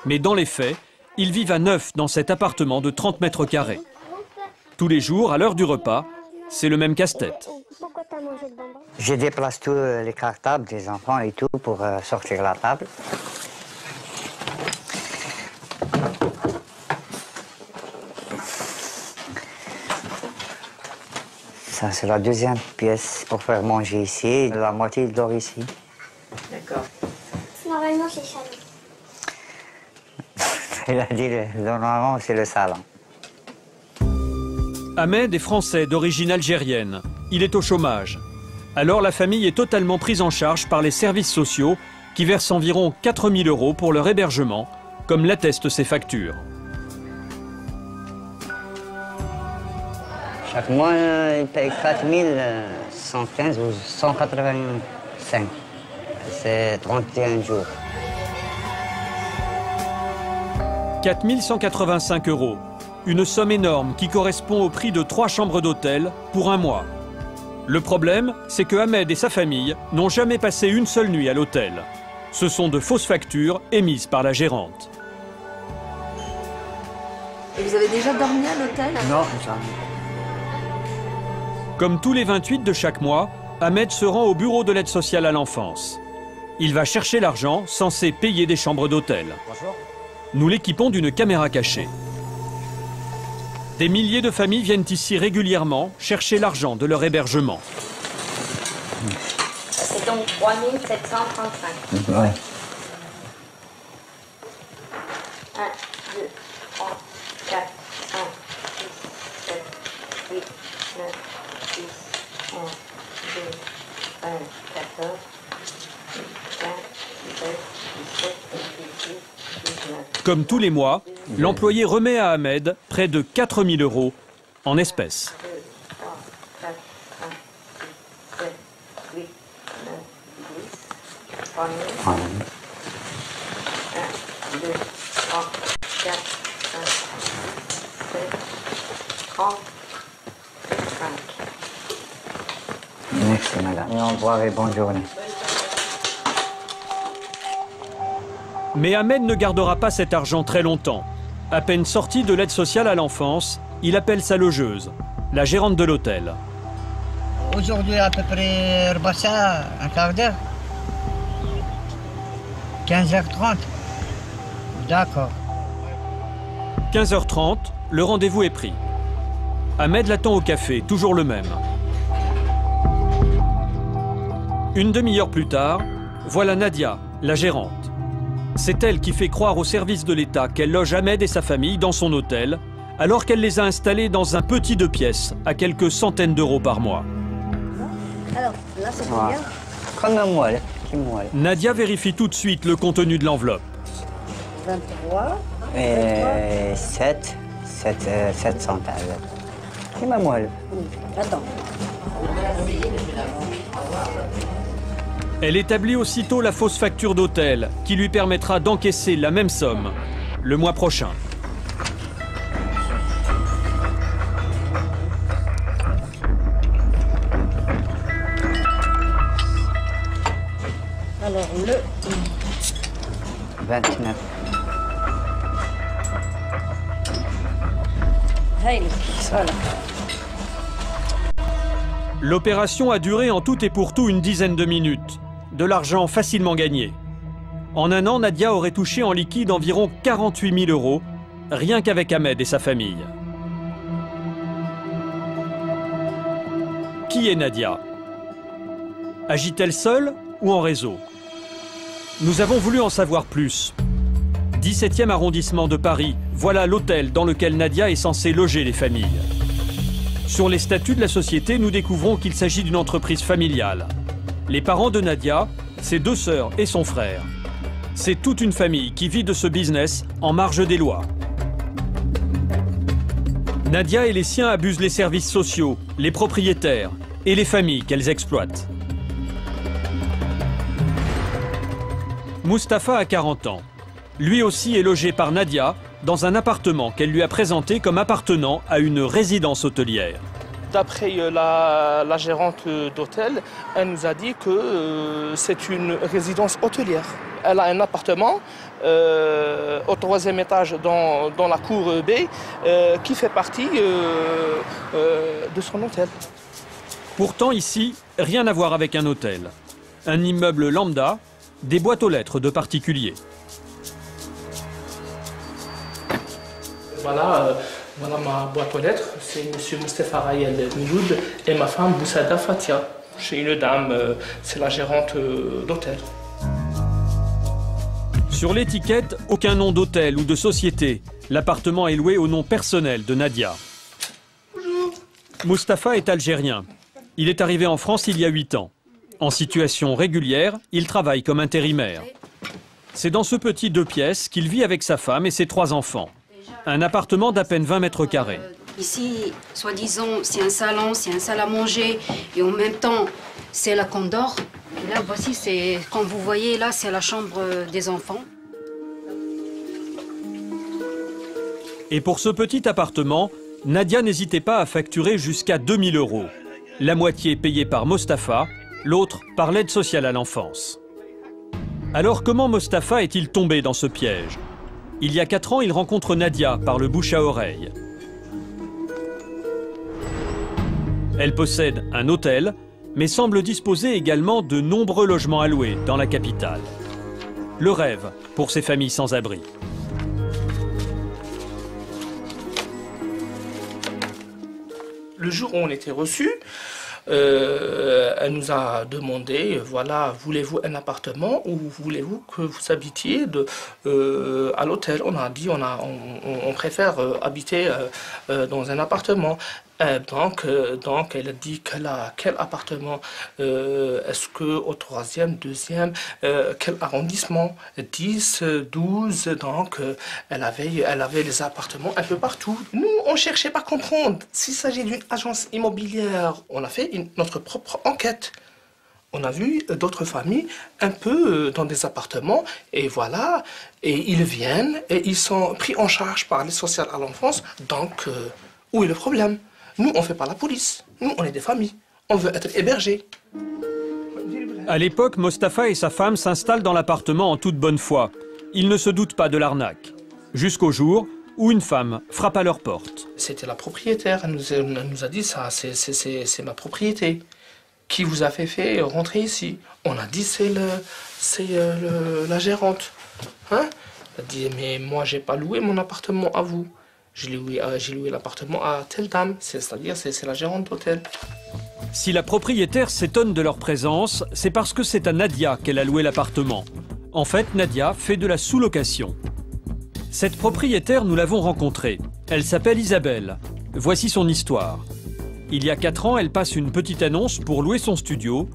Mais dans les faits, ils vivent à 9 dans cet appartement de 30 mètres carrés. Tous les jours, à l'heure du repas, c'est le même casse-tête. Je déplace tous les cartables des enfants et tout pour sortir la table. Ça, c'est la deuxième pièce pour faire manger ici. La moitié, il dort ici. D'accord. Normalement, c'est ça. Il a dit, normalement, c'est le salon. Ahmed est français d'origine algérienne. Il est au chômage. Alors la famille est totalement prise en charge par les services sociaux qui versent environ 4 000 € pour leur hébergement, comme l'attestent ses factures. Chaque mois, il paye 4 115 ou 185. C'est 31 jours. 4 185 €. Une somme énorme qui correspond au prix de 3 chambres d'hôtel pour un mois. Le problème, c'est que Ahmed et sa famille n'ont jamais passé une seule nuit à l'hôtel. Ce sont de fausses factures émises par la gérante. Et vous avez déjà dormi à l'hôtel? Non, jamais. Comme tous les 28 de chaque mois, Ahmed se rend au bureau de l'aide sociale à l'enfance. Il va chercher l'argent censé payer des chambres d'hôtel. Nous l'équipons d'une caméra cachée. Des milliers de familles viennent ici régulièrement chercher l'argent de leur hébergement. C'est donc 3 735. Ouais. 1, 2, 3, 4, 5, 6, 7, 8, 9, 10, 11, 12, 13, 14, 15, 16, 17, 18, 19. Comme tous les mois, l'employé remet à Ahmed près de 4 000 € en espèces. 2, 3, 4, 5, 6, 7, 8, 9, 1, 2, 3, 4, 5, 7, 30, 5. Merci madame. Et au revoir et bonne journée. Mais Ahmed ne gardera pas cet argent très longtemps. À peine sorti de l'aide sociale à l'enfance, il appelle sa logeuse, la gérante de l'hôtel. Aujourd'hui, à peu près, ça, un quart d'heure. 15h30. D'accord. 15h30, le rendez-vous est pris. Ahmed l'attend au café, toujours le même. Une demi-heure plus tard, voilà Nadia, la gérante. C'est elle qui fait croire au service de l'État qu'elle loge Ahmed et sa famille dans son hôtel, alors qu'elle les a installés dans un petit 2 pièces, à quelques centaines d'euros par mois. Alors, là, c'est combien? Comme un moelle. Nadia vérifie tout de suite le contenu de l'enveloppe. 23. Et 700. C'est ma moelle. Attends. Elle établit aussitôt la fausse facture d'hôtel, qui lui permettra d'encaisser la même somme le mois prochain. Alors, le 29. Hey, voilà. L'opération a duré en tout et pour tout une dizaine de minutes. De l'argent facilement gagné. En un an, Nadia aurait touché en liquide environ 48 000 euros, rien qu'avec Ahmed et sa famille. Qui est Nadia? Agit-elle seule ou en réseau? Nous avons voulu en savoir plus. 17e arrondissement de Paris, voilà l'hôtel dans lequel Nadia est censée loger les familles. Sur les statuts de la société, nous découvrons qu'il s'agit d'une entreprise familiale. Les parents de Nadia, ses 2 sœurs et son frère. C'est toute une famille qui vit de ce business en marge des lois. Nadia et les siens abusent les services sociaux, les propriétaires et les familles qu'elles exploitent. Mustapha a 40 ans. Lui aussi est logé par Nadia dans un appartement qu'elle lui a présenté comme appartenant à une résidence hôtelière. D'après la gérante d'hôtel, elle nous a dit que c'est une résidence hôtelière. Elle a un appartement au 3e étage dans la cour B qui fait partie de son hôtel. Pourtant ici, rien à voir avec un hôtel. Un immeuble lambda, des boîtes aux lettres de particuliers. Voilà ma boîte aux lettres, c'est M. Mustapha Rayel Miloud et ma femme Boussada Fatia. Chez une dame, c'est la gérante d'hôtel. Sur l'étiquette, aucun nom d'hôtel ou de société. L'appartement est loué au nom personnel de Nadia. Bonjour. Mustapha est algérien. Il est arrivé en France il y a 8 ans. En situation régulière, il travaille comme intérimaire. C'est dans ce petit 2 pièces qu'il vit avec sa femme et ses 3 enfants. Un appartement d'à peine 20 mètres carrés. Ici, soi-disant, c'est un salon, c'est un salle à manger, et en même temps, c'est la condor. Et là, voici, c'est, comme vous voyez, là, c'est la chambre des enfants. Et pour ce petit appartement, Nadia n'hésitait pas à facturer jusqu'à 2 000 euros. La moitié payée par Mustapha, l'autre par l'aide sociale à l'enfance. Alors comment Mustapha est-il tombé dans ce piège? Il y a 4 ans, il rencontre Nadia par le bouche à oreille. Elle possède un hôtel, mais semble disposer également de nombreux logements à louer dans la capitale. Le rêve pour ces familles sans abri. Le jour où on était reçus, elle nous a demandé, voilà, voulez-vous un appartement ou voulez-vous que vous habitiez à l'hôtel? On a dit, on préfère habiter dans un appartement. Donc, elle a dit quel appartement, est-ce qu'au 3e, 2e, quel arrondissement, 10, 12, donc elle avait les appartements un peu partout. Nous, on ne cherchait pas à comprendre s'il s'agit d'une agence immobilière. On a fait notre propre enquête. On a vu d'autres familles un peu dans des appartements et voilà, et ils viennent et ils sont pris en charge par l'aide sociale à l'enfance. Donc, où est le problème? Nous, on ne fait pas la police. Nous, on est des familles. On veut être hébergés. À l'époque, Mostafa et sa femme s'installent dans l'appartement en toute bonne foi. Ils ne se doutent pas de l'arnaque. Jusqu'au jour où une femme frappe à leur porte. C'était la propriétaire. Elle nous a dit ça, c'est ma propriété. Qui vous a fait rentrer ici? On a dit c'est la gérante. Hein? Elle a dit mais moi j'ai pas loué mon appartement à vous. J'ai loué l'appartement à telle dame, c'est-à-dire c'est la gérante d'hôtel. Si la propriétaire s'étonne de leur présence, c'est parce que c'est à Nadia qu'elle a loué l'appartement. En fait, Nadia fait de la sous-location. Cette propriétaire, nous l'avons rencontrée. Elle s'appelle Isabelle. Voici son histoire. Il y a 4 ans, elle passe une petite annonce pour louer son studio.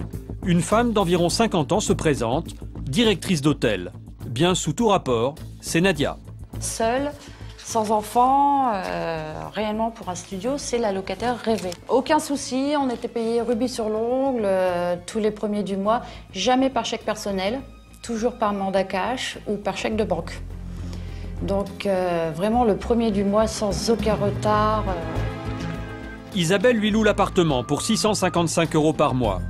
Une femme d'environ 50 ans se présente, directrice d'hôtel. Bien sous tout rapport, c'est Nadia. Seule, sans enfant, réellement pour un studio, c'est la locataire rêvée. Aucun souci, on était payé rubis sur l'ongle tous les premiers du mois, jamais par chèque personnel, toujours par mandat cash ou par chèque de banque. Donc vraiment le premier du mois sans aucun retard. Isabelle lui loue l'appartement pour 655 € par mois.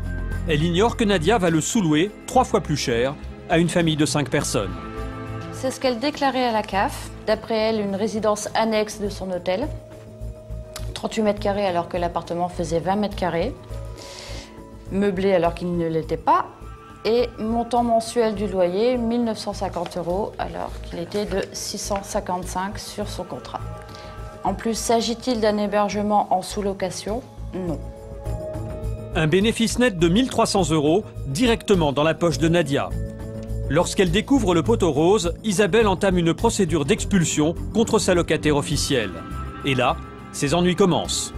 Elle ignore que Nadia va le sous-louer 3 fois plus cher à une famille de 5 personnes. C'est ce qu'elle déclarait à la CAF. D'après elle, une résidence annexe de son hôtel. 38 mètres carrés alors que l'appartement faisait 20 mètres carrés. Meublé alors qu'il ne l'était pas. Et montant mensuel du loyer, 1 950 € alors qu'il était de 655 sur son contrat. En plus, s'agit-il d'un hébergement en sous-location? Non. Un bénéfice net de 1 300 € directement dans la poche de Nadia. Lorsqu'elle découvre le poteau rose, Isabelle entame une procédure d'expulsion contre sa locataire officielle. Et là, ses ennuis commencent.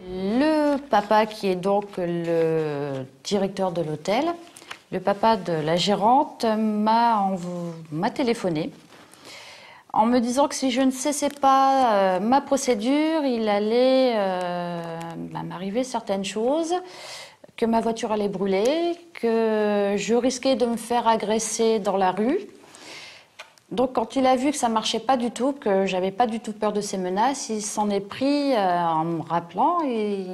Le papa, qui est donc le directeur de l'hôtel, le papa de la gérante, m'a téléphoné en me disant que si je ne cessais pas ma procédure, il allait m'arriver certaines choses, que ma voiture allait brûler, que je risquais de me faire agresser dans la rue. Donc quand il a vu que ça ne marchait pas du tout, que j'avais pas du tout peur de ces menaces, il s'en est pris en me rappelant et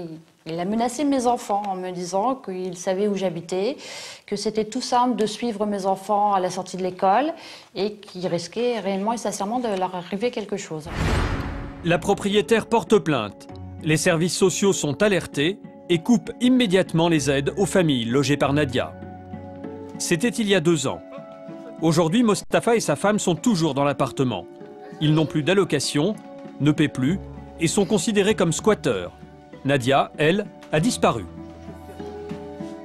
il a menacé mes enfants en me disant qu'il savait où j'habitais, que c'était tout simple de suivre mes enfants à la sortie de l'école et qu'il risquait réellement et sincèrement de leur arriver quelque chose. La propriétaire porte plainte. Les services sociaux sont alertés et coupent immédiatement les aides aux familles logées par Nadia. C'était il y a 2 ans. Aujourd'hui, Mostafa et sa femme sont toujours dans l'appartement. Ils n'ont plus d'allocation, ne paient plus et sont considérés comme squatteurs. Nadia, elle, a disparu.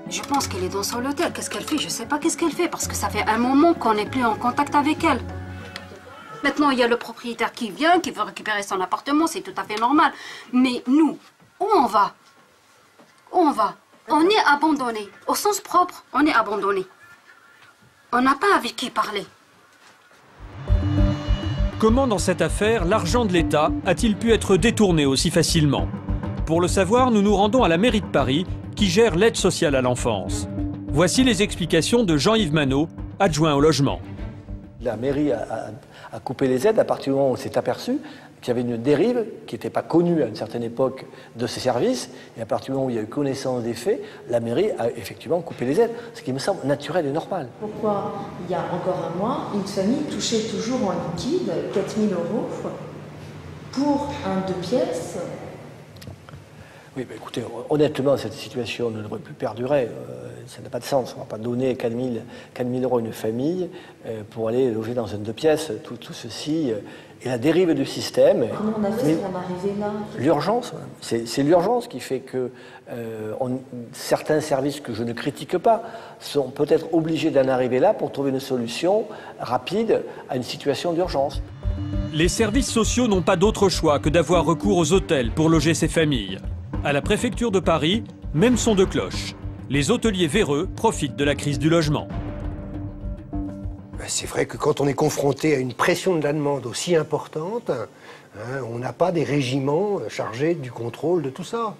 Je pense qu'elle est dans son hôtel. Qu'est-ce qu'elle fait? Je ne sais pas qu'est-ce qu'elle fait parce que ça fait un moment qu'on n'est plus en contact avec elle. Maintenant, il y a le propriétaire qui vient, qui veut récupérer son appartement, c'est tout à fait normal. Mais nous, où on va? Où on va? On est abandonné. Au sens propre, on est abandonné. On n'a pas avec qui parler. Comment dans cette affaire, l'argent de l'État a-t-il pu être détourné aussi facilement? Pour le savoir, nous nous rendons à la mairie de Paris, qui gère l'aide sociale à l'enfance. Voici les explications de Jean-Yves Manot, adjoint au logement. La mairie a coupé les aides à partir du moment où on s'est aperçu qu'il y avait une dérive qui n'était pas connue à une certaine époque de ces services. Et à partir du moment où il y a eu connaissance des faits, la mairie a effectivement coupé les aides, ce qui me semble naturel et normal. Pourquoi, il y a encore un mois, une famille touchait toujours en liquide 4 000 € pour un 2 pièces? Oui, mais écoutez, honnêtement, cette situation ne devrait plus perdurer. Ça n'a pas de sens. On ne va pas donner 4 000 € à une famille pour aller loger dans un 2 pièces. Tout ceci est la dérive du système. Comment on a fait pour en arriver là? L'urgence. C'est l'urgence qui fait que certains services que je ne critique pas sont peut-être obligés d'en arriver là pour trouver une solution rapide à une situation d'urgence. Les services sociaux n'ont pas d'autre choix que d'avoir recours aux hôtels pour loger ces familles. À la préfecture de Paris, même son de cloche. Les hôteliers véreux profitent de la crise du logement. C'est vrai que quand on est confronté à une pression de la demande aussi importante, on n'a pas des régiments chargés du contrôle de tout ça.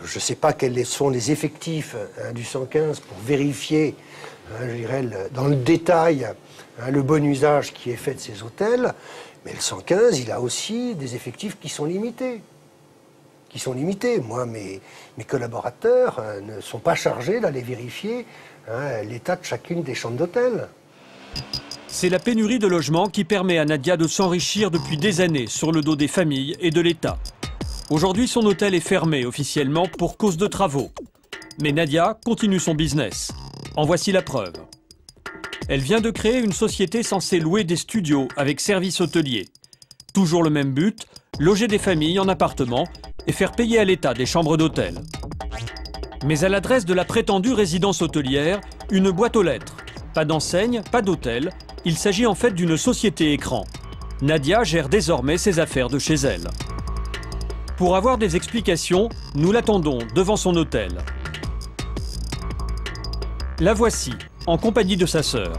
je ne sais pas quels sont les effectifs du 115 pour vérifier, je dirais, dans le détail, le bon usage qui est fait de ces hôtels, mais le 115, il a aussi des effectifs qui sont limités. Moi, mes collaborateurs ne sont pas chargés d'aller vérifier l'état de chacune des chambres d'hôtel. C'est la pénurie de logements qui permet à Nadia de s'enrichir depuis des années sur le dos des familles et de l'État. Aujourd'hui, son hôtel est fermé officiellement pour cause de travaux. Mais Nadia continue son business. En voici la preuve. Elle vient de créer une société censée louer des studios avec service hôtelier. Toujours le même but, loger des familles en appartement et faire payer à l'État des chambres d'hôtel. Mais à l'adresse de la prétendue résidence hôtelière, une boîte aux lettres. Pas d'enseigne, pas d'hôtel, il s'agit en fait d'une société écran. Nadia gère désormais ses affaires de chez elle. Pour avoir des explications, nous l'attendons devant son hôtel. La voici, en compagnie de sa sœur.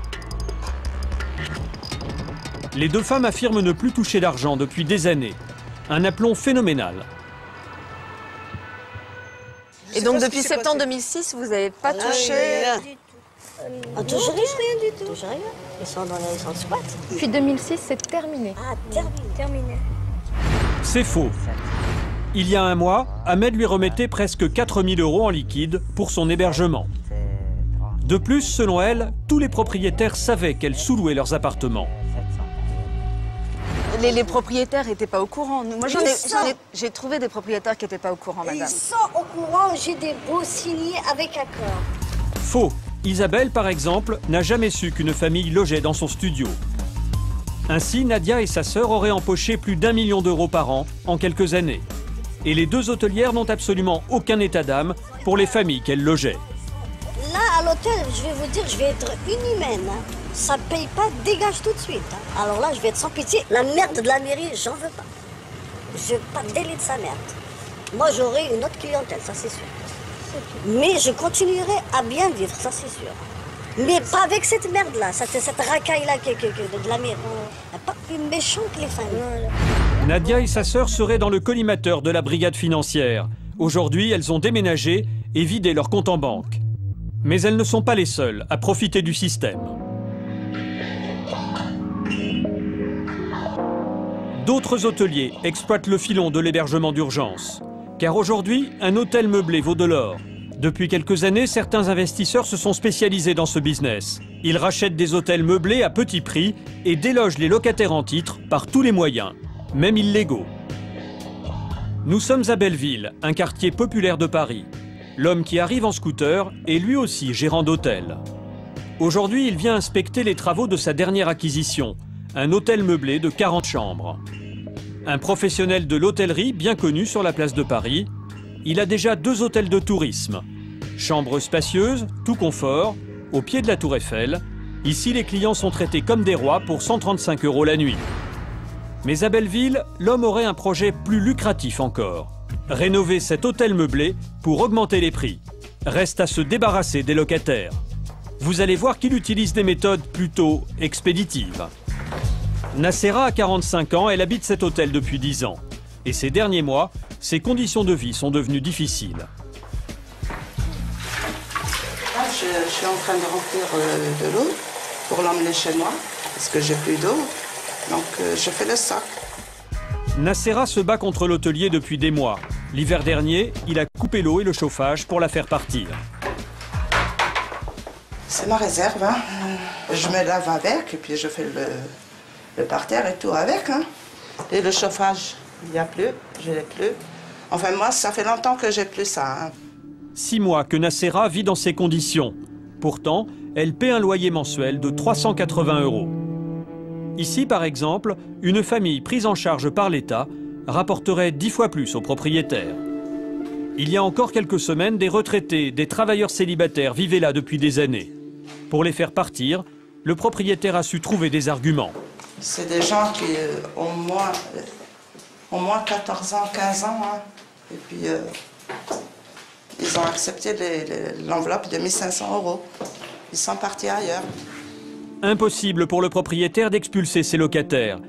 Les deux femmes affirment ne plus toucher d'argent depuis des années. Un aplomb phénoménal. Et donc depuis septembre 2006, vous n'avez pas touché... Toujours rien du tout. Toujours rien. Ils sont dans le squat. Depuis 2006, c'est terminé. Ah, terminé. C'est faux. Il y a un mois, Ahmed lui remettait presque 4 000 € en liquide pour son hébergement. De plus, selon elle, tous les propriétaires savaient qu'elle sous-louait leurs appartements. Les propriétaires n'étaient pas au courant. Moi, j'ai trouvé des propriétaires qui n'étaient pas au courant, madame. Ils sont au courant, j'ai des baux signés avec accord. Faux. Isabelle, par exemple, n'a jamais su qu'une famille logeait dans son studio. Ainsi, Nadia et sa sœur auraient empoché plus d'1 million d'euros par an en quelques années. Et les deux hôtelières n'ont absolument aucun état d'âme pour les familles qu'elles logeaient. Là, à l'hôtel, je vais vous dire, je vais être inhumaine. Ça paye pas, dégage tout de suite. Alors là, je vais être sans pitié. La merde de la mairie, j'en veux pas. Je veux pas délai de sa merde. Moi, j'aurai une autre clientèle, ça c'est sûr. Mais je continuerai à bien vivre, ça c'est sûr. Mais pas avec cette merde-là, cette racaille-là de la mairie. Pas plus méchant que les familles. Nadia et sa sœur seraient dans le collimateur de la brigade financière. Aujourd'hui, elles ont déménagé et vidé leur compte en banque. Mais elles ne sont pas les seules à profiter du système. D'autres hôteliers exploitent le filon de l'hébergement d'urgence. Car aujourd'hui, un hôtel meublé vaut de l'or. Depuis quelques années, certains investisseurs se sont spécialisés dans ce business. Ils rachètent des hôtels meublés à petit prix et délogent les locataires en titre par tous les moyens, même illégaux. Nous sommes à Belleville, un quartier populaire de Paris. L'homme qui arrive en scooter est lui aussi gérant d'hôtel. Aujourd'hui, il vient inspecter les travaux de sa dernière acquisition, un hôtel meublé de 40 chambres. Un professionnel de l'hôtellerie bien connu sur la place de Paris, il a déjà 2 hôtels de tourisme. Chambres spacieuses, tout confort, au pied de la Tour Eiffel. Ici, les clients sont traités comme des rois pour 135 € la nuit. Mais à Belleville, l'homme aurait un projet plus lucratif encore. Rénover cet hôtel meublé pour augmenter les prix. Reste à se débarrasser des locataires. Vous allez voir qu'il utilise des méthodes plutôt expéditives. Nassera a 45 ans, elle habite cet hôtel depuis 10 ans. Et ces derniers mois, ses conditions de vie sont devenues difficiles. Là, je suis en train de remplir de l'eau pour l'emmener chez moi, parce que j'ai plus d'eau. Donc je fais le sac. Nassera se bat contre l'hôtelier depuis des mois. L'hiver dernier, il a coupé l'eau et le chauffage pour la faire partir. C'est ma réserve. Hein. Je me lave avec et puis je fais le parterre et tout avec. Hein. Et le chauffage, il n'y a plus, je l'ai plus. Enfin moi, ça fait longtemps que j'ai plus ça. Hein. 6 mois que Nassera vit dans ces conditions. Pourtant, elle paie un loyer mensuel de 380 €. Ici, par exemple, une famille prise en charge par l'État rapporterait 10 fois plus aux propriétaires. Il y a encore quelques semaines, des retraités, des travailleurs célibataires vivaient là depuis des années. Pour les faire partir, le propriétaire a su trouver des arguments. C'est des gens qui ont moins 14 ans, 15 ans. Hein. Et puis, ils ont accepté l'enveloppe de 1 500 €. Ils sont partis ailleurs. Impossible pour le propriétaire d'expulser ses locataires.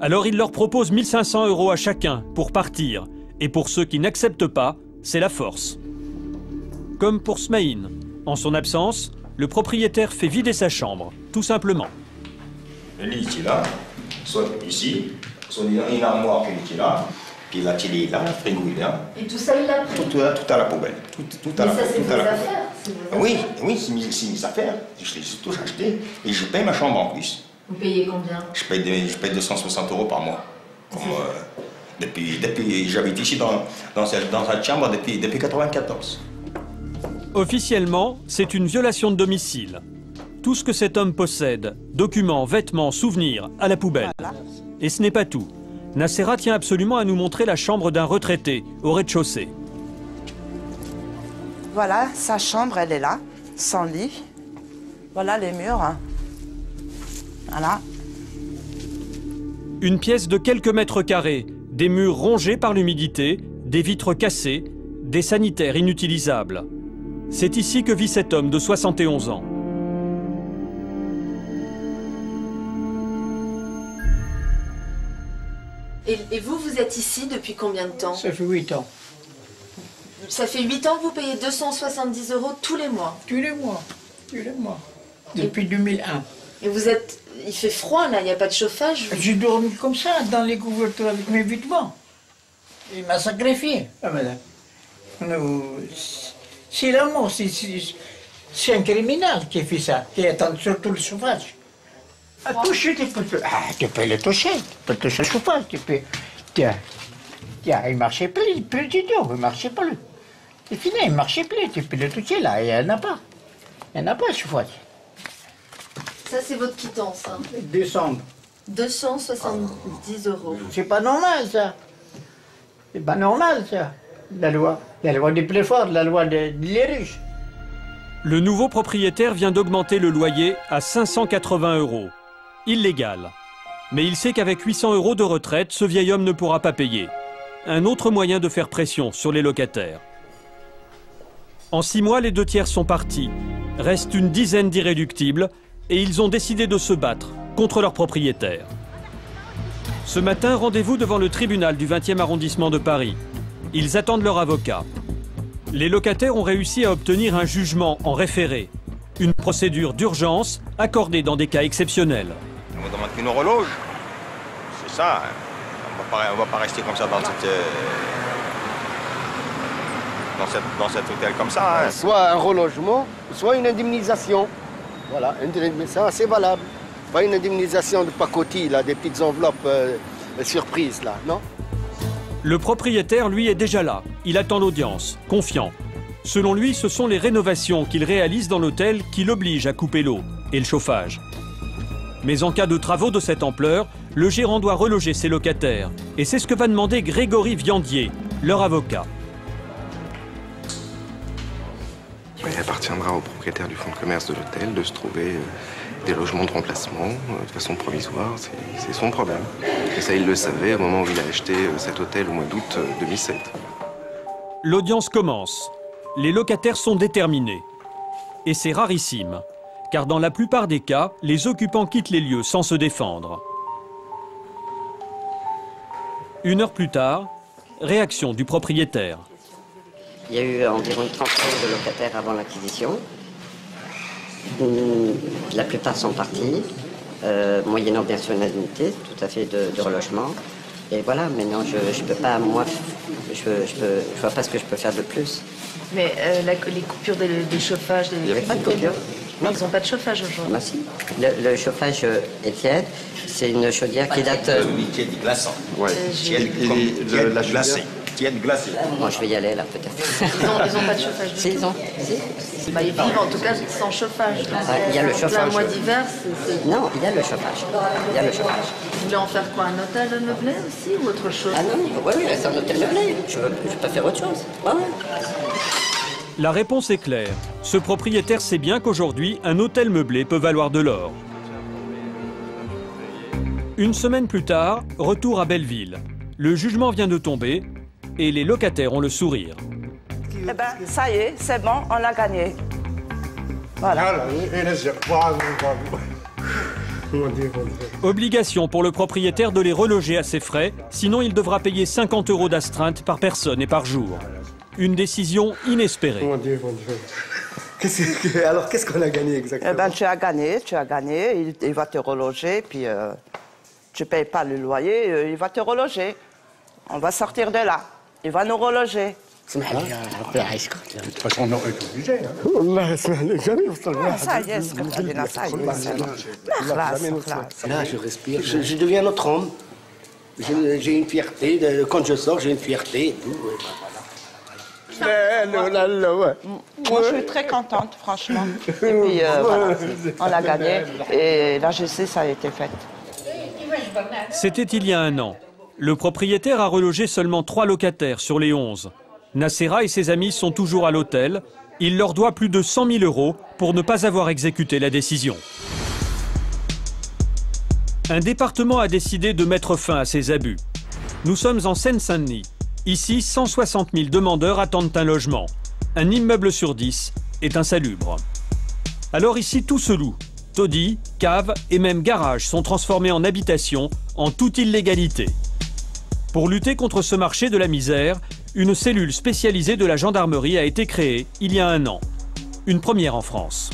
Alors il leur propose 1 500 € à chacun pour partir. Et pour ceux qui n'acceptent pas, c'est la force. Comme pour Smaïn. En son absence, le propriétaire fait vider sa chambre, tout simplement. Le lit est là, soit ici, soit une armoire qui est là, puis la télé est là, le frigo est là. Et tout ça, il l'a pris. Tout à la poubelle. Tout à Mais la, ça, c'est tout vos à la affaires. Oui, c'est mes affaires. Je les ai tous achetées et je paye ma chambre en plus. Vous payez combien? Je paye 260 € par mois. Comme, depuis j'habite ici dans cette chambre depuis 1994. Officiellement, c'est une violation de domicile. Tout ce que cet homme possède, documents, vêtements, souvenirs, à la poubelle. Et ce n'est pas tout. Nacera tient absolument à nous montrer la chambre d'un retraité, au rez-de-chaussée. Voilà, sa chambre, elle est là, sans lit. Voilà les murs. Hein. Voilà. Une pièce de quelques mètres carrés, des murs rongés par l'humidité, des vitres cassées, des sanitaires inutilisables. C'est ici que vit cet homme de 71 ans. Et vous, vous êtes ici depuis combien de temps? Ça fait 8 ans. Ça fait 8 ans que vous payez 270 € tous les mois? Tous les mois, tous les mois. Depuis 2001. Et vous êtes... Il fait froid là, il n'y a pas de chauffage? J'ai dormi comme ça, dans les couvertures avec mes vêtements. Il m'a sacrifié, ah, madame. C'est la mort, c'est un criminel qui fait ça, qui attend surtout le chauffage. À toucher, tu peux le toucher, tu peux toucher le chauffage, tu peux... Tiens, il ne marchait plus du tout, il ne marchait plus. C'est fini, il ne marchait plus, tu peux le toucher là, il n'y en a pas. Il n'y en a pas le chauffage. Ça, c'est votre quittance. Hein. Décembre. 270 €. C'est pas normal, ça. C'est pas normal, ça. La loi des plus forts, la loi des riches. Le nouveau propriétaire vient d'augmenter le loyer à 580 €. Illégal. Mais il sait qu'avec 800 € de retraite, ce vieil homme ne pourra pas payer. Un autre moyen de faire pression sur les locataires. En 6 mois, les 2 tiers sont partis. Reste une dizaine d'irréductibles et ils ont décidé de se battre contre leur propriétaire. Ce matin, rendez-vous devant le tribunal du 20e arrondissement de Paris. Ils attendent leur avocat. Les locataires ont réussi à obtenir un jugement en référé. Une procédure d'urgence accordée dans des cas exceptionnels. On ne demande qu'une horloge. C'est ça. On ne va pas rester comme ça dans cet hôtel comme ça. Hein. Soit un relogement, soit une indemnisation. Voilà, ça c'est valable. Pas une indemnisation de pacotille, là, des petites enveloppes surprises, là, non? Le propriétaire, lui, est déjà là. Il attend l'audience, confiant. Selon lui, ce sont les rénovations qu'il réalise dans l'hôtel qui l'obligent à couper l'eau et le chauffage. Mais en cas de travaux de cette ampleur, le gérant doit reloger ses locataires. Et c'est ce que va demander Grégory Viandier, leur avocat. Il appartiendra au propriétaire du fonds de commerce de l'hôtel de se trouver des logements de remplacement de façon provisoire. C'est son problème. Et ça, il le savait au moment où il a acheté cet hôtel au mois d'août 2007. L'audience commence. Les locataires sont déterminés. Et c'est rarissime, car dans la plupart des cas, les occupants quittent les lieux sans se défendre. 1 heure plus tard, réaction du propriétaire. Il y a eu environ une trentaine de locataires avant l'acquisition. La plupart sont partis, moyennant bien sûr une indemnité, tout à fait de relogement. Et voilà, maintenant je peux pas, moi, je vois pas ce que je peux faire de plus. Mais les coupures de chauffage... Il n'y avait pas de coupure. Non, ils n'ont pas de chauffage aujourd'hui. Ah, si. Le chauffage est tiède, c'est une chaudière qui date... Tiède glaçant. Ouais. Tiède glacé. Tiède glacé. Bon, je vais y aller là peut-être. Ils n'ont pas de chauffage du tout. Ils ont. Bah, ils vivent en tout cas sans chauffage. Il y a le chauffage. Un mois d'hiver, Non, il y a le chauffage. Il y a le chauffage. Vous voulez en faire quoi? Un hôtel meublé aussi ou autre chose? Ah non, oui, c'est un hôtel meublé. Je peux faire autre chose. Ouais. La réponse est claire. Ce propriétaire sait bien qu'aujourd'hui, un hôtel meublé peut valoir de l'or. Une semaine plus tard, retour à Belleville. Le jugement vient de tomber et les locataires ont le sourire. Eh ben, ça y est, c'est bon, on a gagné. Voilà. Obligation pour le propriétaire de les reloger à ses frais, sinon il devra payer 50 € d'astreinte par personne et par jour. Une décision inespérée. Mon Dieu, mon Dieu. Alors, qu'est-ce qu'on a gagné exactement? Eh ben, tu as gagné. Il va te reloger, puis tu ne payes pas le loyer, il va te reloger. On va sortir de là. Il va nous reloger. De toute façon, on aurait été obligé. Ça y est, ce que tu as dit là, ça y est. Là, je respire. Je deviens notre homme. J'ai une fierté. Quand je sors, j'ai une fierté. Et tout. Moi, je suis très contente, franchement. Et puis, voilà, on a gagné. Et la justice a été faite. C'était il y a un an. Le propriétaire a relogé seulement 3 locataires sur les 11. Nacera et ses amis sont toujours à l'hôtel. Il leur doit plus de 100 000 € pour ne pas avoir exécuté la décision. Un département a décidé de mettre fin à ces abus. Nous sommes en Seine-Saint-Denis. Ici, 160 000 demandeurs attendent un logement. Un immeuble sur 10 est insalubre. Alors ici, tout se loue. Taudis, caves et même garages sont transformés en habitations en toute illégalité. Pour lutter contre ce marché de la misère, une cellule spécialisée de la gendarmerie a été créée il y a un an. Une première en France.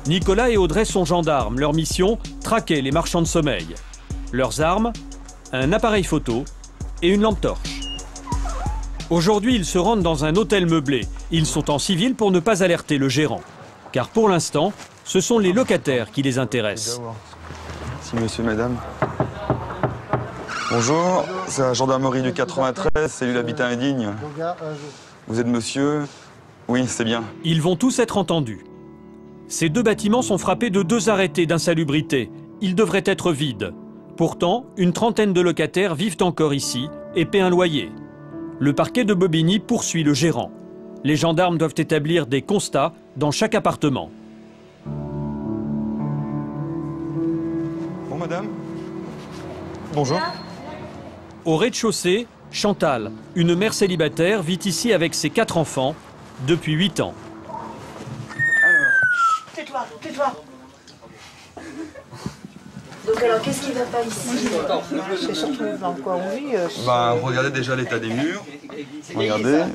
Nicolas et Audrey sont gendarmes. Leur mission, traquer les marchands de sommeil. Leurs armes, un appareil photo et une lampe torche. Aujourd'hui, ils se rendent dans un hôtel meublé. Ils sont en civil pour ne pas alerter le gérant. Car pour l'instant, ce sont les locataires qui les intéressent. Si monsieur, madame. Bonjour, c'est la gendarmerie du 93, cellule habitat indigne. Vous êtes monsieur? Oui, c'est bien. Ils vont tous être entendus. Ces 2 bâtiments sont frappés de 2 arrêtés d'insalubrité. Ils devraient être vides. Pourtant, une trentaine de locataires vivent encore ici et paient un loyer. Le parquet de Bobigny poursuit le gérant. Les gendarmes doivent établir des constats dans chaque appartement. Bon, madame. Bonjour. Au rez-de-chaussée, Chantal, une mère célibataire, vit ici avec ses 4 enfants depuis 8 ans. Tais-toi, tais-toi. Donc alors, qu'est-ce qui ne va pas ici? C'est surtout dans quoi on vit. Bah, regardez déjà l'état des murs. Regardez.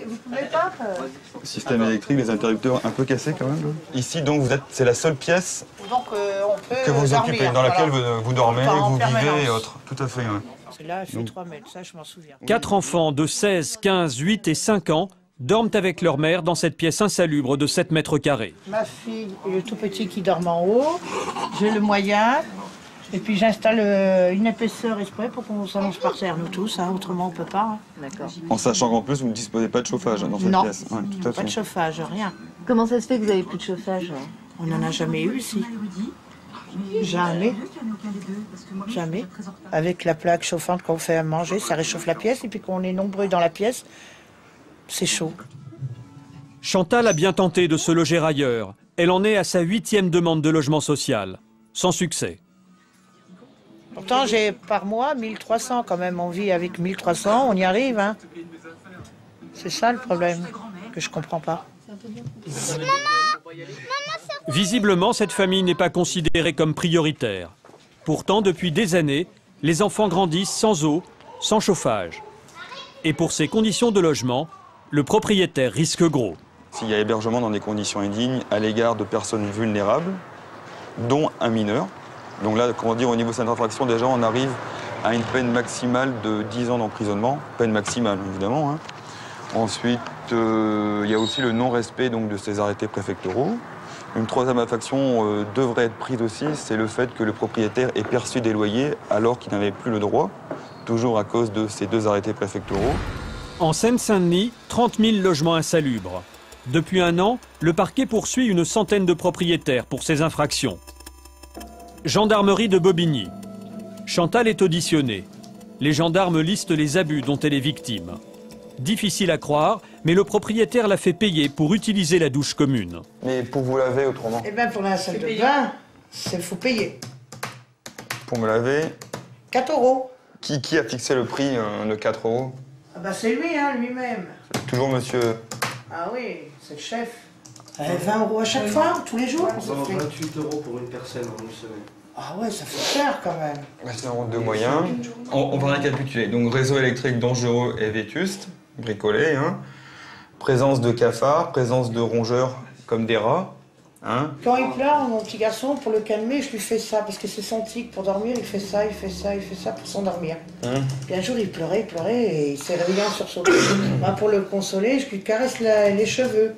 Vous pouvez pas Système électrique, les interrupteurs un peu cassés quand même. Ici, donc, c'est la seule pièce Donc on peut que vous dormir, occupez, dans laquelle vous dormez, En vous permanence. vivez et autres. Tout à fait, ouais. Là, elle fait 3 mètres, ça je m'en souviens. 4 enfants de 16, 15, 8 et 5 ans dorment avec leur mère dans cette pièce insalubre de 7 mètres carrés. Ma fille et le tout petit qui dorment en haut, j'ai le moyen, et puis j'installe une épaisseur exprès pour qu'on s'allonge par terre, nous tous, hein, autrement on peut pas. Hein. D'accord. En sachant qu'en plus, vous ne disposez pas de chauffage dans cette pièce. Ouais, tout à Pas de fait. chauffage, rien. Comment ça se fait que vous n'avez plus de chauffage? On n'en a jamais eu ici. Jamais. Jamais. Avec la plaque chauffante qu'on fait à manger, ça réchauffe la pièce, et puis qu'on est nombreux dans la pièce, c'est chaud. Chantal a bien tenté de se loger ailleurs. Elle en est à sa 8e demande de logement social. Sans succès. Pourtant, j'ai par mois 1300 quand même. On vit avec 1300, on y arrive. Hein. C'est ça le problème que je comprends pas. Visiblement, cette famille n'est pas considérée comme prioritaire. Pourtant, depuis des années, les enfants grandissent sans eau, sans chauffage. Et pour ces conditions de logement, le propriétaire risque gros. S'il y a hébergement dans des conditions indignes à l'égard de personnes vulnérables, dont un mineur, donc là, comment dire, au niveau de cette infraction, déjà, on arrive à une peine maximale de 10 ans d'emprisonnement, peine maximale, évidemment. Hein. Ensuite, il y a aussi le non-respect donc, de ces arrêtés préfectoraux. Une 3e infraction devrait être prise aussi, c'est le fait que le propriétaire ait perçu des loyers alors qu'il n'avait plus le droit, toujours à cause de ces 2 arrêtés préfectoraux. En Seine-Saint-Denis, 30 000 logements insalubres. Depuis un an, le parquet poursuit une centaine de propriétaires pour ces infractions. Gendarmerie de Bobigny. Chantal est auditionnée. Les gendarmes listent les abus dont elle est victime. Difficile à croire, mais le propriétaire l'a fait payer pour utiliser la douche commune. Mais pour vous laver autrement? Eh bien, pour la salle de bain, il faut payer. Pour me laver? 4 euros. Qui a fixé le prix de 4 euros? Ah bah c'est lui, hein, lui-même. Toujours monsieur... Ah oui, c'est le chef. 20 euros à chaque fois, tous les jours. Ça fait 28 euros pour une personne en une semaine. Ah ouais, ça fait cher quand même. C'est un de moyens. On va récapituler. Donc réseau électrique dangereux et vétuste. bricolé. Hein. Présence de cafards, présence de rongeurs comme des rats. Hein. Quand il pleure, mon petit garçon, pour le calmer, je lui fais ça, parce que c'est son tic. Pour dormir, il fait ça, il fait ça, il fait ça pour s'endormir. Puis un jour, il pleurait, et il s'est réveillé en sursaut. Moi, pour le consoler, je lui caresse les cheveux.